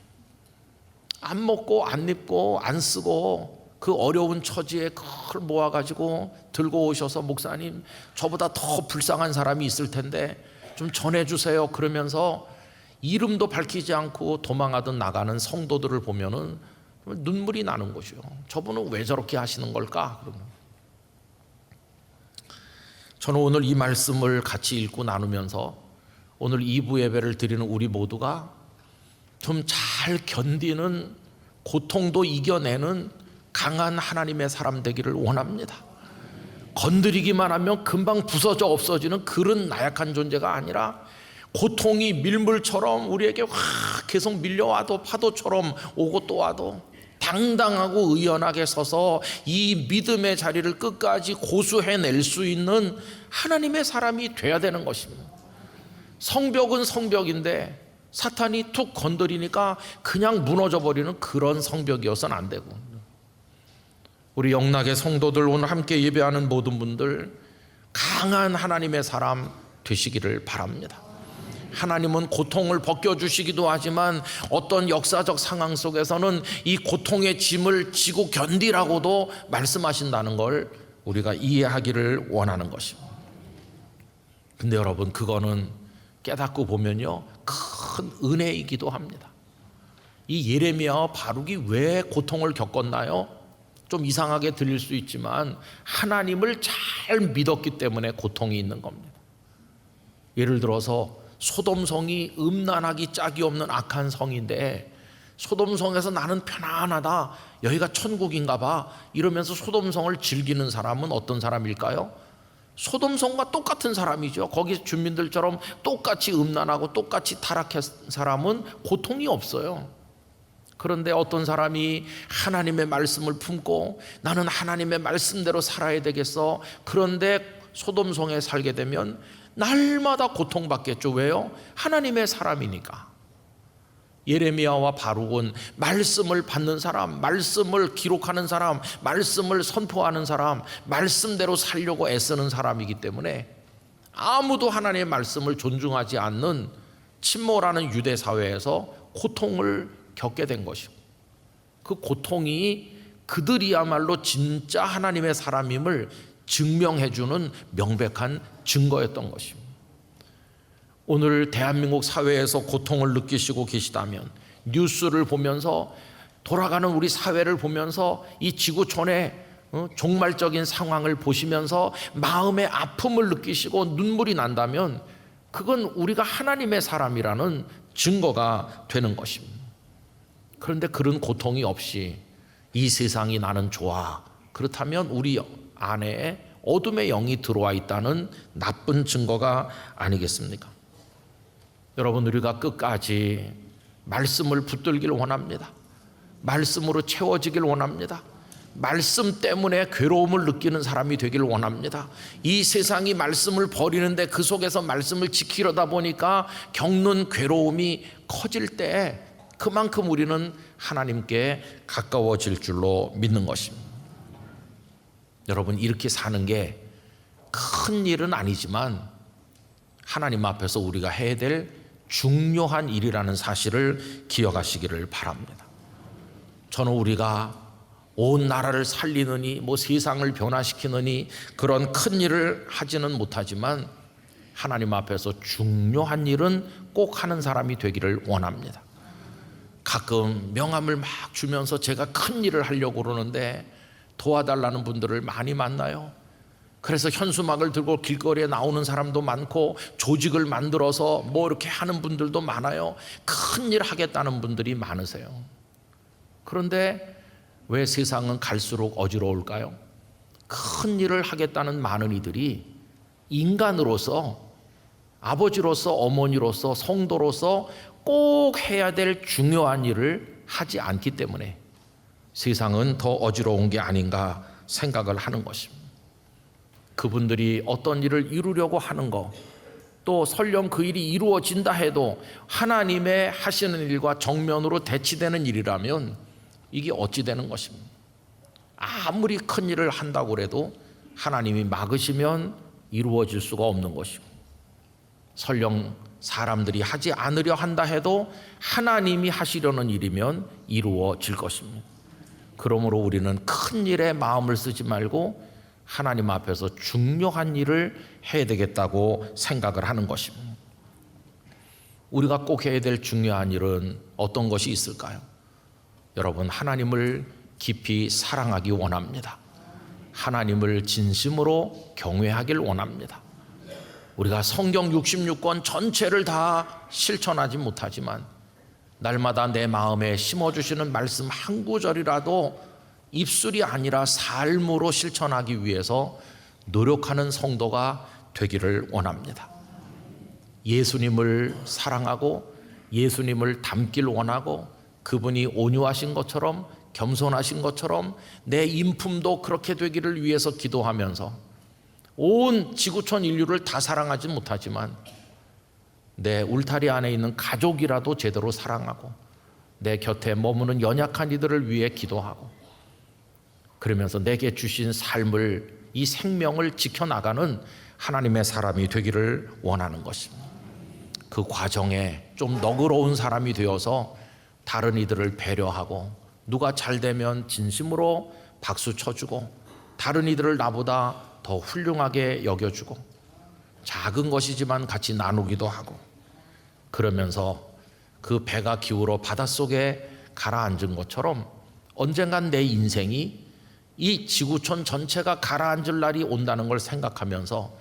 안 먹고 안 입고 안 쓰고 그 어려운 처지에 그걸 모아가지고 들고 오셔서 목사님 저보다 더 불쌍한 사람이 있을 텐데 좀 전해주세요 그러면서 이름도 밝히지 않고 도망하듯 나가는 성도들을 보면은 눈물이 나는 거죠. 저분은 왜 저렇게 하시는 걸까? 그러면 저는 오늘 이 말씀을 같이 읽고 나누면서 오늘 2부 예배를 드리는 우리 모두가 좀 잘 견디는 고통도 이겨내는 강한 하나님의 사람 되기를 원합니다. 건드리기만 하면 금방 부서져 없어지는 그런 나약한 존재가 아니라 고통이 밀물처럼 우리에게 확 계속 밀려와도 파도처럼 오고 또 와도 당당하고 의연하게 서서 이 믿음의 자리를 끝까지 고수해낼 수 있는 하나님의 사람이 돼야 되는 것입니다. 성벽은 성벽인데 사탄이 툭 건드리니까 그냥 무너져 버리는 그런 성벽이어서는 안 되고, 우리 영락의 성도들 오늘 함께 예배하는 모든 분들 강한 하나님의 사람 되시기를 바랍니다. 하나님은 고통을 벗겨주시기도 하지만 어떤 역사적 상황 속에서는 이 고통의 짐을 지고 견디라고도 말씀하신다는 걸 우리가 이해하기를 원하는 것입니다. 근데 여러분, 그거는 깨닫고 보면요 큰 은혜이기도 합니다. 이 예레미야와 바룩이 왜 고통을 겪었나요? 좀 이상하게 들릴 수 있지만 하나님을 잘 믿었기 때문에 고통이 있는 겁니다. 예를 들어서 소돔성이 음란하기 짝이 없는 악한 성인데 소돔성에서 나는 편안하다, 여기가 천국인가 봐 이러면서 소돔성을 즐기는 사람은 어떤 사람일까요? 소돔성과 똑같은 사람이죠. 거기 주민들처럼 똑같이 음란하고 똑같이 타락한 사람은 고통이 없어요. 그런데 어떤 사람이 하나님의 말씀을 품고 나는 하나님의 말씀대로 살아야 되겠어, 그런데 소돔성에 살게 되면 날마다 고통받겠죠. 왜요? 하나님의 사람이니까. 예레미야와 바룩은 말씀을 받는 사람, 말씀을 기록하는 사람, 말씀을 선포하는 사람, 말씀대로 살려고 애쓰는 사람이기 때문에 아무도 하나님의 말씀을 존중하지 않는 침몰하는 유대 사회에서 고통을 겪게 된 것이고, 그 고통이 그들이야말로 진짜 하나님의 사람임을 증명해주는 명백한 증거였던 것입니다. 오늘 대한민국 사회에서 고통을 느끼시고 계시다면 뉴스를 보면서, 돌아가는 우리 사회를 보면서 이 지구촌의 종말적인 상황을 보시면서 마음의 아픔을 느끼시고 눈물이 난다면 그건 우리가 하나님의 사람이라는 증거가 되는 것입니다. 그런데 그런 고통이 없이 이 세상이 나는 좋아, 그렇다면 우리 안에 어둠의 영이 들어와 있다는 나쁜 증거가 아니겠습니까? 여러분, 우리가 끝까지 말씀을 붙들길 원합니다. 말씀으로 채워지길 원합니다. 말씀 때문에 괴로움을 느끼는 사람이 되길 원합니다. 이 세상이 말씀을 버리는데 그 속에서 말씀을 지키려다 보니까 겪는 괴로움이 커질 때 그만큼 우리는 하나님께 가까워질 줄로 믿는 것입니다. 여러분, 이렇게 사는 게 큰 일은 아니지만 하나님 앞에서 우리가 해야 될 중요한 일이라는 사실을 기억하시기를 바랍니다. 저는 우리가 온 나라를 살리느니 뭐 세상을 변화시키느니 그런 큰 일을 하지는 못하지만 하나님 앞에서 중요한 일은 꼭 하는 사람이 되기를 원합니다. 가끔 명함을 막 주면서 제가 큰 일을 하려고 그러는데 도와달라는 분들을 많이 만나요. 그래서 현수막을 들고 길거리에 나오는 사람도 많고 조직을 만들어서 뭐 이렇게 하는 분들도 많아요. 큰 일 하겠다는 분들이 많으세요. 그런데 왜 세상은 갈수록 어지러울까요? 큰 일을 하겠다는 많은 이들이 인간으로서, 아버지로서, 어머니로서, 성도로서 꼭 해야 될 중요한 일을 하지 않기 때문에 세상은 더 어지러운 게 아닌가 생각을 하는 것입니다. 그분들이 어떤 일을 이루려고 하는 거, 또 설령 그 일이 이루어진다 해도 하나님의 하시는 일과 정면으로 대치되는 일이라면 이게 어찌 되는 것입니까? 아무리 큰 일을 한다고 해도 하나님이 막으시면 이루어질 수가 없는 것이고, 설령 사람들이 하지 않으려 한다 해도 하나님이 하시려는 일이면 이루어질 것입니다. 그러므로 우리는 큰 일에 마음을 쓰지 말고 하나님 앞에서 중요한 일을 해야 되겠다고 생각을 하는 것입니다. 우리가 꼭 해야 될 중요한 일은 어떤 것이 있을까요? 여러분, 하나님을 깊이 사랑하기 원합니다. 하나님을 진심으로 경외하길 원합니다. 우리가 성경 66권 전체를 다 실천하지 못하지만 날마다 내 마음에 심어주시는 말씀 한 구절이라도 입술이 아니라 삶으로 실천하기 위해서 노력하는 성도가 되기를 원합니다. 예수님을 사랑하고 예수님을 닮길 원하고 그분이 온유하신 것처럼 겸손하신 것처럼 내 인품도 그렇게 되기를 위해서 기도하면서 온 지구촌 인류를 다 사랑하지 못하지만 내 울타리 안에 있는 가족이라도 제대로 사랑하고 내 곁에 머무는 연약한 이들을 위해 기도하고 그러면서 내게 주신 삶을, 이 생명을 지켜나가는 하나님의 사람이 되기를 원하는 것입니다. 그 과정에 좀 너그러운 사람이 되어서 다른 이들을 배려하고 누가 잘 되면 진심으로 박수 쳐주고 다른 이들을 나보다 더 훌륭하게 여겨주고 작은 것이지만 같이 나누기도 하고 그러면서 그 배가 기울어 바닷속에 가라앉은 것처럼 언젠간 내 인생이 이 지구촌 전체가 가라앉을 날이 온다는 걸 생각하면서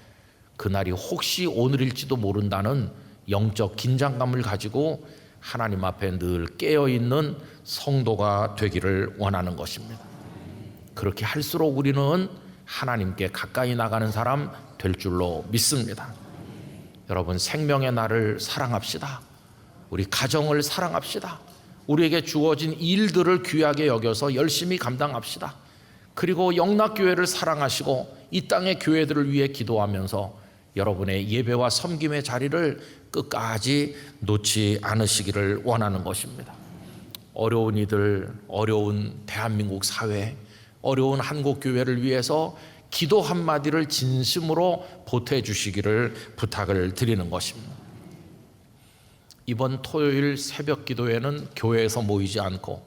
그날이 혹시 오늘일지도 모른다는 영적 긴장감을 가지고 하나님 앞에 늘 깨어있는 성도가 되기를 원하는 것입니다. 그렇게 할수록 우리는 하나님께 가까이 나가는 사람 될 줄로 믿습니다. 여러분, 생명의 날을 사랑합시다. 우리 가정을 사랑합시다. 우리에게 주어진 일들을 귀하게 여겨서 열심히 감당합시다. 그리고 영락교회를 사랑하시고 이 땅의 교회들을 위해 기도하면서 여러분의 예배와 섬김의 자리를 끝까지 놓지 않으시기를 원하는 것입니다. 어려운 이들, 어려운 대한민국 사회, 어려운 한국교회를 위해서 기도 한마디를 진심으로 보태주시기를 부탁을 드리는 것입니다. 이번 토요일 새벽 기도회는 교회에서 모이지 않고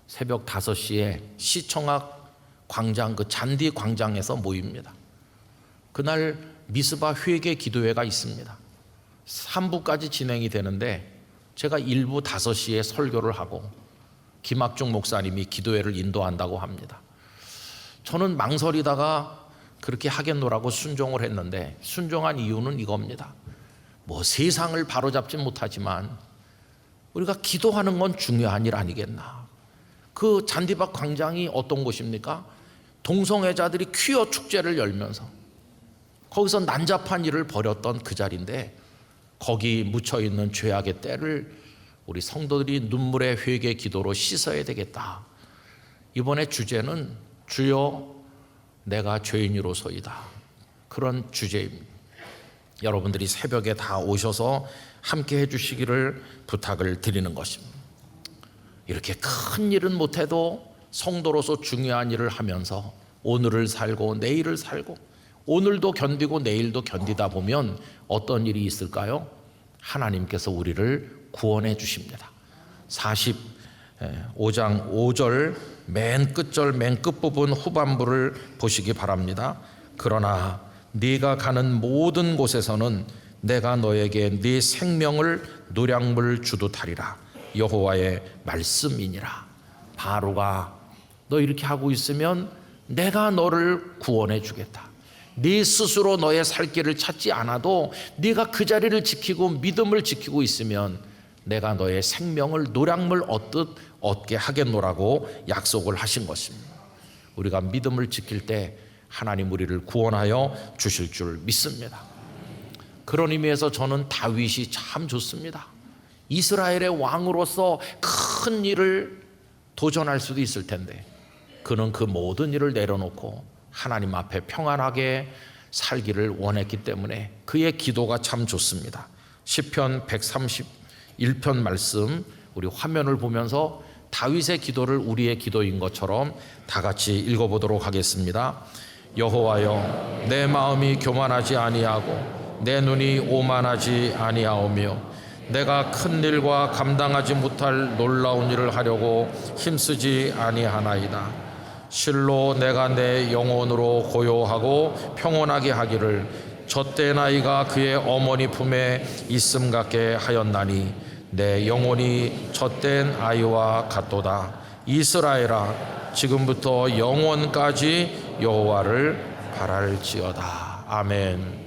새벽 5시에 시청 앞 광장, 그 잔디 광장에서 모입니다. 그날 미스바 회개 기도회가 있습니다. 3부까지 진행이 되는데 제가 1부 5시에 설교를 하고 김학중 목사님이 기도회를 인도한다고 합니다. 저는 망설이다가 그렇게 하겠노라고 순종을 했는데 순종한 이유는 이겁니다. 뭐 세상을 바로잡지 못하지만 우리가 기도하는 건 중요한 일 아니겠나. 그 잔디밭 광장이 어떤 곳입니까? 동성애자들이 퀴어 축제를 열면서 거기서 난잡한 일을 벌였던 그 자리인데 거기 묻혀있는 죄악의 때를 우리 성도들이 눈물의 회개 기도로 씻어야 되겠다. 이번에 주제는 주여 내가 죄인이로소이다. 그런 주제입니다. 여러분들이 새벽에 다 오셔서 함께 해주시기를 부탁을 드리는 것입니다. 이렇게 큰 일은 못해도 성도로서 중요한 일을 하면서 오늘을 살고 내일을 살고 오늘도 견디고 내일도 견디다 보면 어떤 일이 있을까요? 하나님께서 우리를 구원해 주십니다. 45장 5절 맨 끝절 맨 끝부분 후반부를 보시기 바랍니다. 그러나 네가 가는 모든 곳에서는 내가 너에게 네 생명을 노량물 주듯 하리라. 여호와의 말씀이니라. 바로가 너 이렇게 하고 있으면 내가 너를 구원해 주겠다. 네 스스로 너의 살 길을 찾지 않아도 네가 그 자리를 지키고 믿음을 지키고 있으면 내가 너의 생명을 노량물 얻듯 얻게 하겠노라고 약속을 하신 것입니다. 우리가 믿음을 지킬 때 하나님 우리를 구원하여 주실 줄 믿습니다. 그런 의미에서 저는 다윗이 참 좋습니다. 이스라엘의 왕으로서 큰 일을 도전할 수도 있을 텐데 그는 그 모든 일을 내려놓고 하나님 앞에 평안하게 살기를 원했기 때문에 그의 기도가 참 좋습니다. 시편 131편 말씀 우리 화면을 보면서 다윗의 기도를 우리의 기도인 것처럼 다 같이 읽어보도록 하겠습니다. 여호와여, 내 마음이 교만하지 아니하고 내 눈이 오만하지 아니하오며 내가 큰 일과 감당하지 못할 놀라운 일을 하려고 힘쓰지 아니하나이다. 실로 내가 내 영혼으로 고요하고 평온하게 하기를 젖된 아이가 그의 어머니 품에 있음 같게 하였나니 내 영혼이 젖된 아이와 같도다. 이스라엘아, 지금부터 영원까지 여호와를 바랄지어다. 아멘.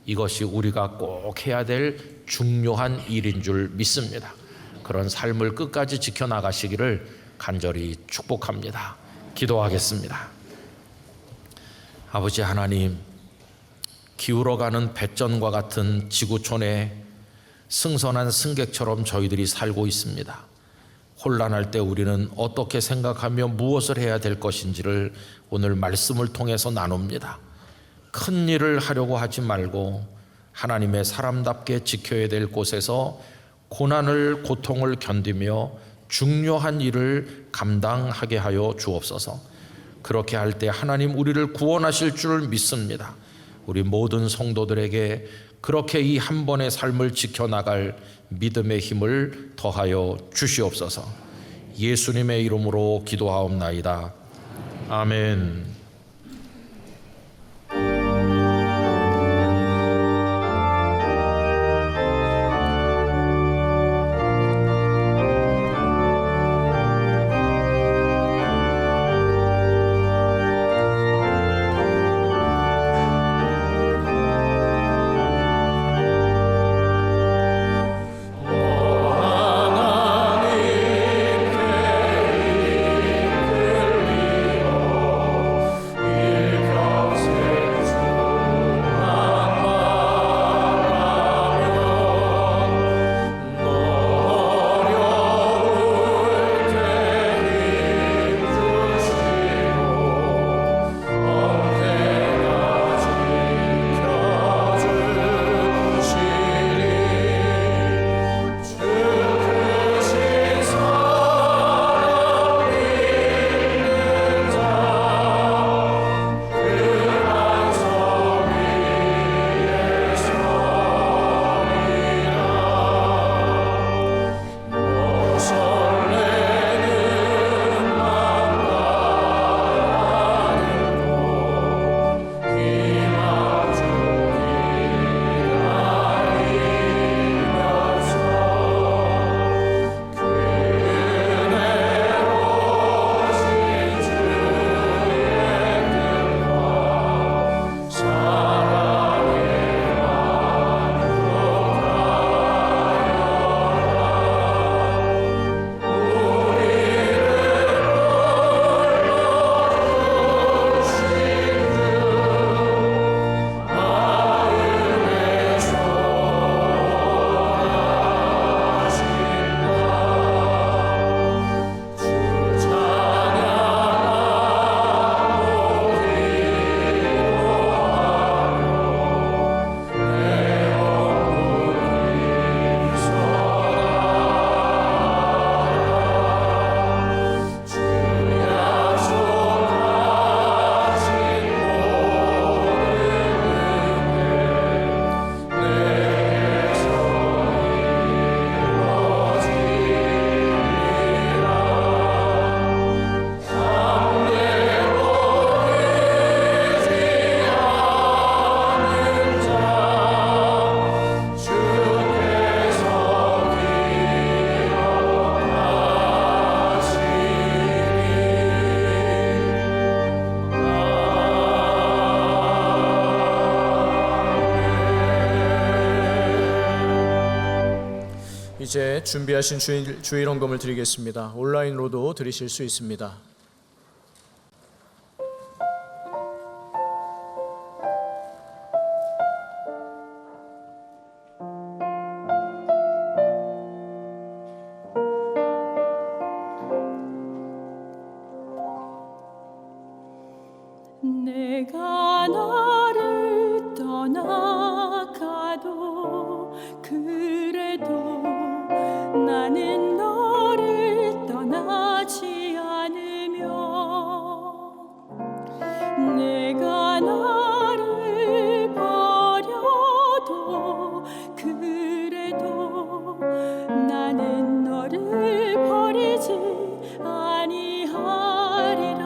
이것이 우리가 꼭 해야 될 중요한 일인 줄 믿습니다. 그런 삶을 끝까지 지켜나가시기를 간절히 축복합니다. 기도하겠습니다. 아버지 하나님, 기울어가는 배전과 같은 지구촌에 승선한 승객처럼 저희들이 살고 있습니다. 혼란할 때 우리는 어떻게 생각하며 무엇을 해야 될 것인지를 오늘 말씀을 통해서 나눕니다. 큰 일을 하려고 하지 말고 하나님의 사람답게 지켜야 될 곳에서 고난을, 고통을 견디며 중요한 일을 감당하게 하여 주옵소서. 그렇게 할 때 하나님 우리를 구원하실 줄 믿습니다. 우리 모든 성도들에게 그렇게 이 한 번의 삶을 지켜나갈 믿음의 힘을 더하여 주시옵소서. 예수님의 이름으로 기도하옵나이다. 아멘. 이제 준비하신 주일 헌금을 드리겠습니다. 온라인으로도 드리실 수 있습니다. 내가 나를 가도 그래도 나는 너를 떠나지 않으며 내가 나를 버려도 그래도 나는 너를 버리지 아니하리라.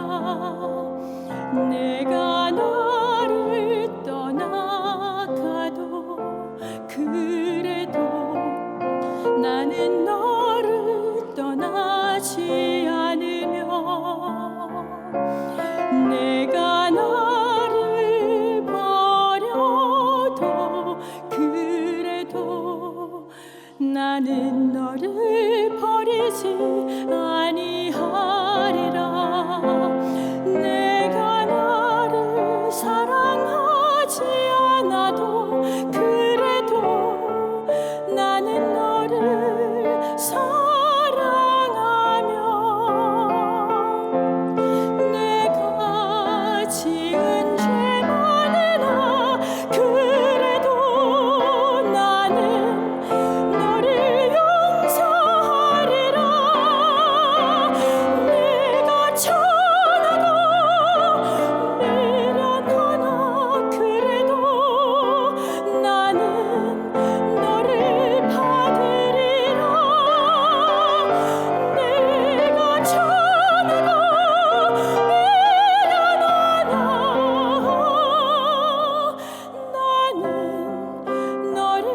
내가 나를 떠나가도 그래도 나는 너를 떠나지 않으며 내가 나를 버려도 그래도 나는 너를 버리지 아니하리라. 내가 나를 사랑하지 않아도 그래도 나는 너를 사랑하며 내가 지은 죄 많으나 그래도 나는 너를 용서하리라. 내가 천하고 미련하나 그래도 나는 너를 받으리라. 내가 천하고 미련하나 나는 너를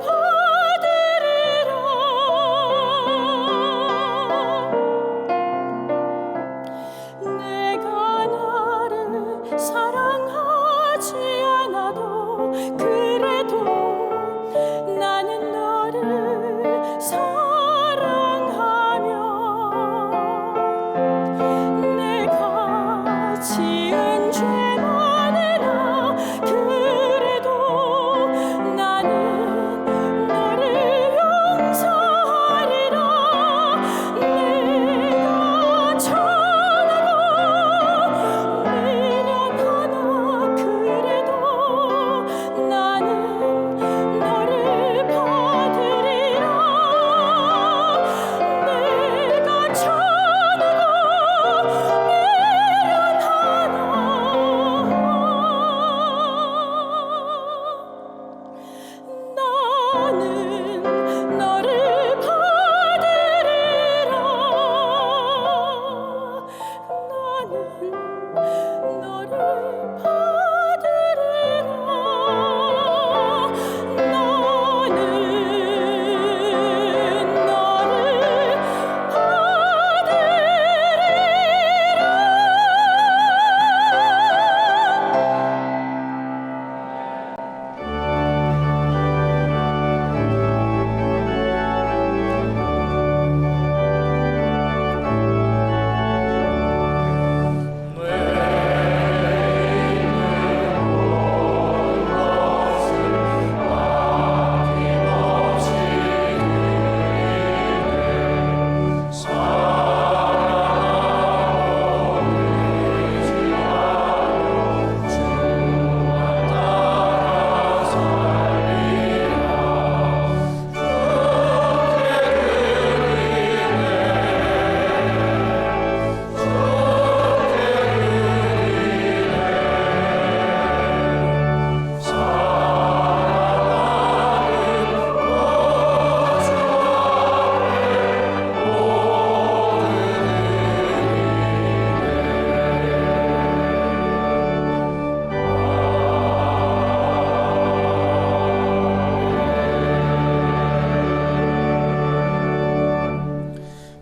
받으리라. 내가 나를 사랑하지 않아도 그래도 나는 너를 사랑하며 내가 지은 죄 많으나 그래도 나는 너를 용서하리라. 내가 천하고 미련하나 그래도 나는 너를 받으리라. 내가 천하고 나는 너를 받으리라. 나는 너를 받으리라. 나는 너를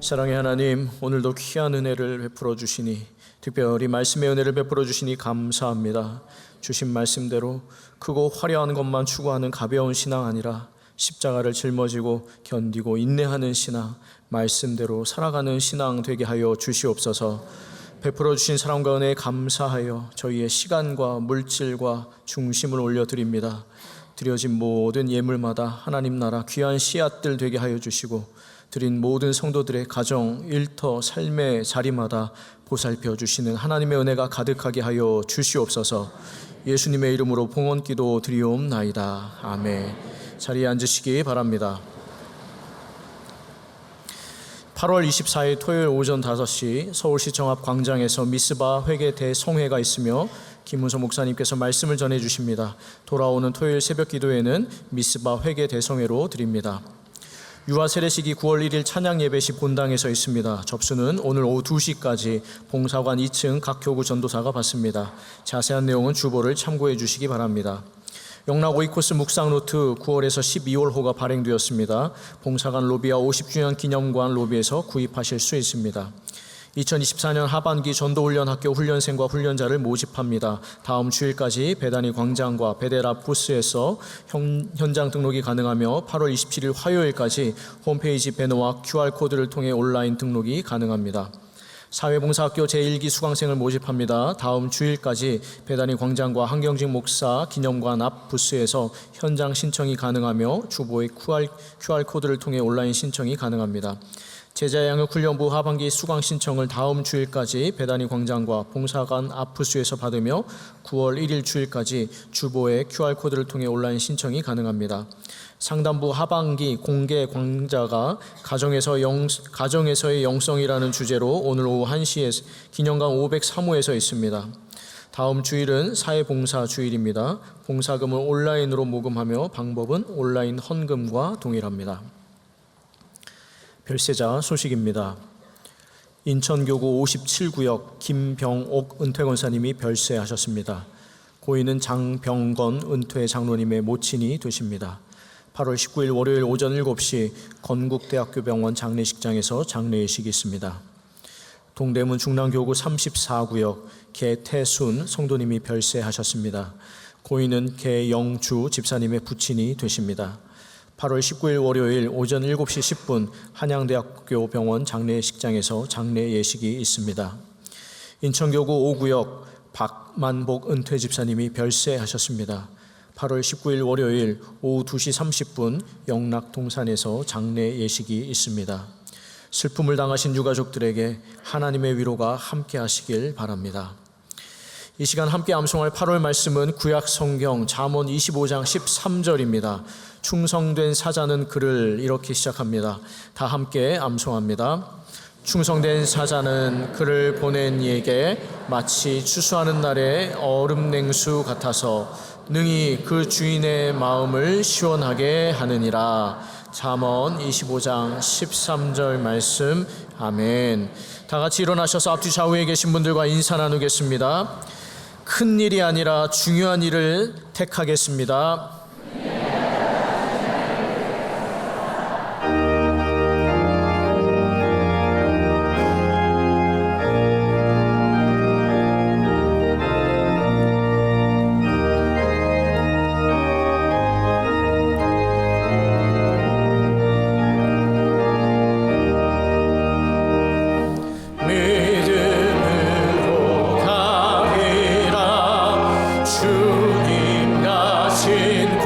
사랑의 하나님, 오늘도 귀한 은혜를 베풀어 주시니 특별히 말씀의 은혜를 베풀어 주시니 감사합니다. 주신 말씀대로 크고 화려한 것만 추구하는 가벼운 신앙 아니라 십자가를 짊어지고 견디고 인내하는 신앙, 말씀대로 살아가는 신앙 되게 하여 주시옵소서. 베풀어 주신 사랑과 은혜에 감사하여 저희의 시간과 물질과 중심을 올려드립니다. 드려진 모든 예물마다 하나님 나라 귀한 씨앗들 되게 하여 주시고 드린 모든 성도들의 가정, 일터, 삶의 자리마다 보살펴 주시는 하나님의 은혜가 가득하게 하여 주시옵소서. 예수님의 이름으로 봉헌기도 드리옵나이다. 아멘. 자리에 앉으시기 바랍니다. 8월 24일 토요일 오전 5시 서울시청 앞 광장에서 미스바 회개 대성회가 있으며 김문서 목사님께서 말씀을 전해 주십니다. 돌아오는 토요일 새벽 기도회는 미스바 회개 대성회로 드립니다. 유아 세례식이 9월 1일 찬양 예배 시 본당에서 있습니다. 접수는 오늘 오후 2시까지 봉사관 2층 각 교구 전도사가 받습니다. 자세한 내용은 주보를 참고해 주시기 바랍니다. 영락 오이코스 묵상 노트 9월에서 12월호가 발행되었습니다. 봉사관 로비와 50주년 기념관 로비에서 구입하실 수 있습니다. 2024년 하반기 전도훈련학교 훈련생과 훈련자를 모집합니다. 다음 주일까지 배단위 광장과 베데라 부스에서 현장 등록이 가능하며 8월 27일 화요일까지 홈페이지 배너와 QR코드를 통해 온라인 등록이 가능합니다. 사회봉사학교 제1기 수강생을 모집합니다. 다음 주일까지 배단위 광장과 한경직 목사 기념관 앞 부스에서 현장 신청이 가능하며 주보의 QR코드를 통해 온라인 신청이 가능합니다. 제자양육훈련부 하반기 수강 신청을 다음 주일까지 배단위 광장과 봉사관 앞 부스에서 받으며 9월 1일 주일까지 주보의 QR코드를 통해 온라인 신청이 가능합니다. 상담부 하반기 공개 강좌가 가정에서의 영성이라는 주제로 오늘 오후 1시에 기념관 503호에서 있습니다. 다음 주일은 사회봉사 주일입니다. 봉사금을 온라인으로 모금하며 방법은 온라인 헌금과 동일합니다. 별세자 소식입니다. 인천교구 57구역 김병옥 은퇴권사님이 별세하셨습니다. 고인은 장병건 은퇴 장로님의 모친이 되십니다. 8월 19일 월요일 오전 7시 건국대학교 병원 장례식장에서 장례의식이 있습니다. 동대문 중랑교구 34구역 개태순 성도님이 별세하셨습니다. 고인은 개영주 집사님의 부친이 되십니다. 8월 19일 월요일 오전 7시 10분 한양대학교 병원 장례식장에서 장례 예식이 있습니다. 인천교구 5구역 박만복 은퇴 집사님이 별세하셨습니다. 8월 19일 월요일 오후 2시 30분 영락 동산에서 장례 예식이 있습니다. 슬픔을 당하신 유가족들에게 하나님의 위로가 함께 하시길 바랍니다. 이 시간 함께 암송할 8월 말씀은 구약 성경 잠언 25장 13절입니다. 충성된 사자는 그를 이렇게 시작합니다. 다 함께 암송합니다. 충성된 사자는 그를 보낸 이에게 마치 추수하는 날의 얼음 냉수 같아서 능히 그 주인의 마음을 시원하게 하느니라. 잠언 25장 13절 말씀. 아멘. 다 같이 일어나셔서 앞뒤 좌우에 계신 분들과 인사 나누겠습니다. 큰 일이 아니라 중요한 일을 택하겠습니다. 주님 가신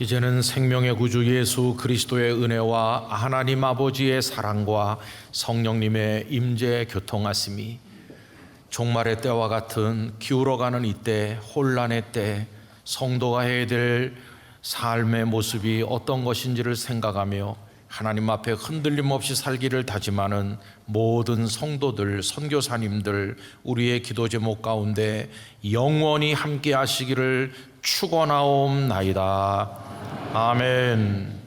이제는 생명의 구주 예수 그리스도의 은혜와 하나님 아버지의 사랑과 성령님의 임재 교통하심이 종말의 때와 같은 기울어가는 이때, 혼란의 때 성도가 해야 될 삶의 모습이 어떤 것인지를 생각하며 하나님 앞에 흔들림 없이 살기를 다짐하는 모든 성도들, 선교사님들, 우리의 기도 제목 가운데 영원히 함께 하시기를 축원하옵나이다. 아멘.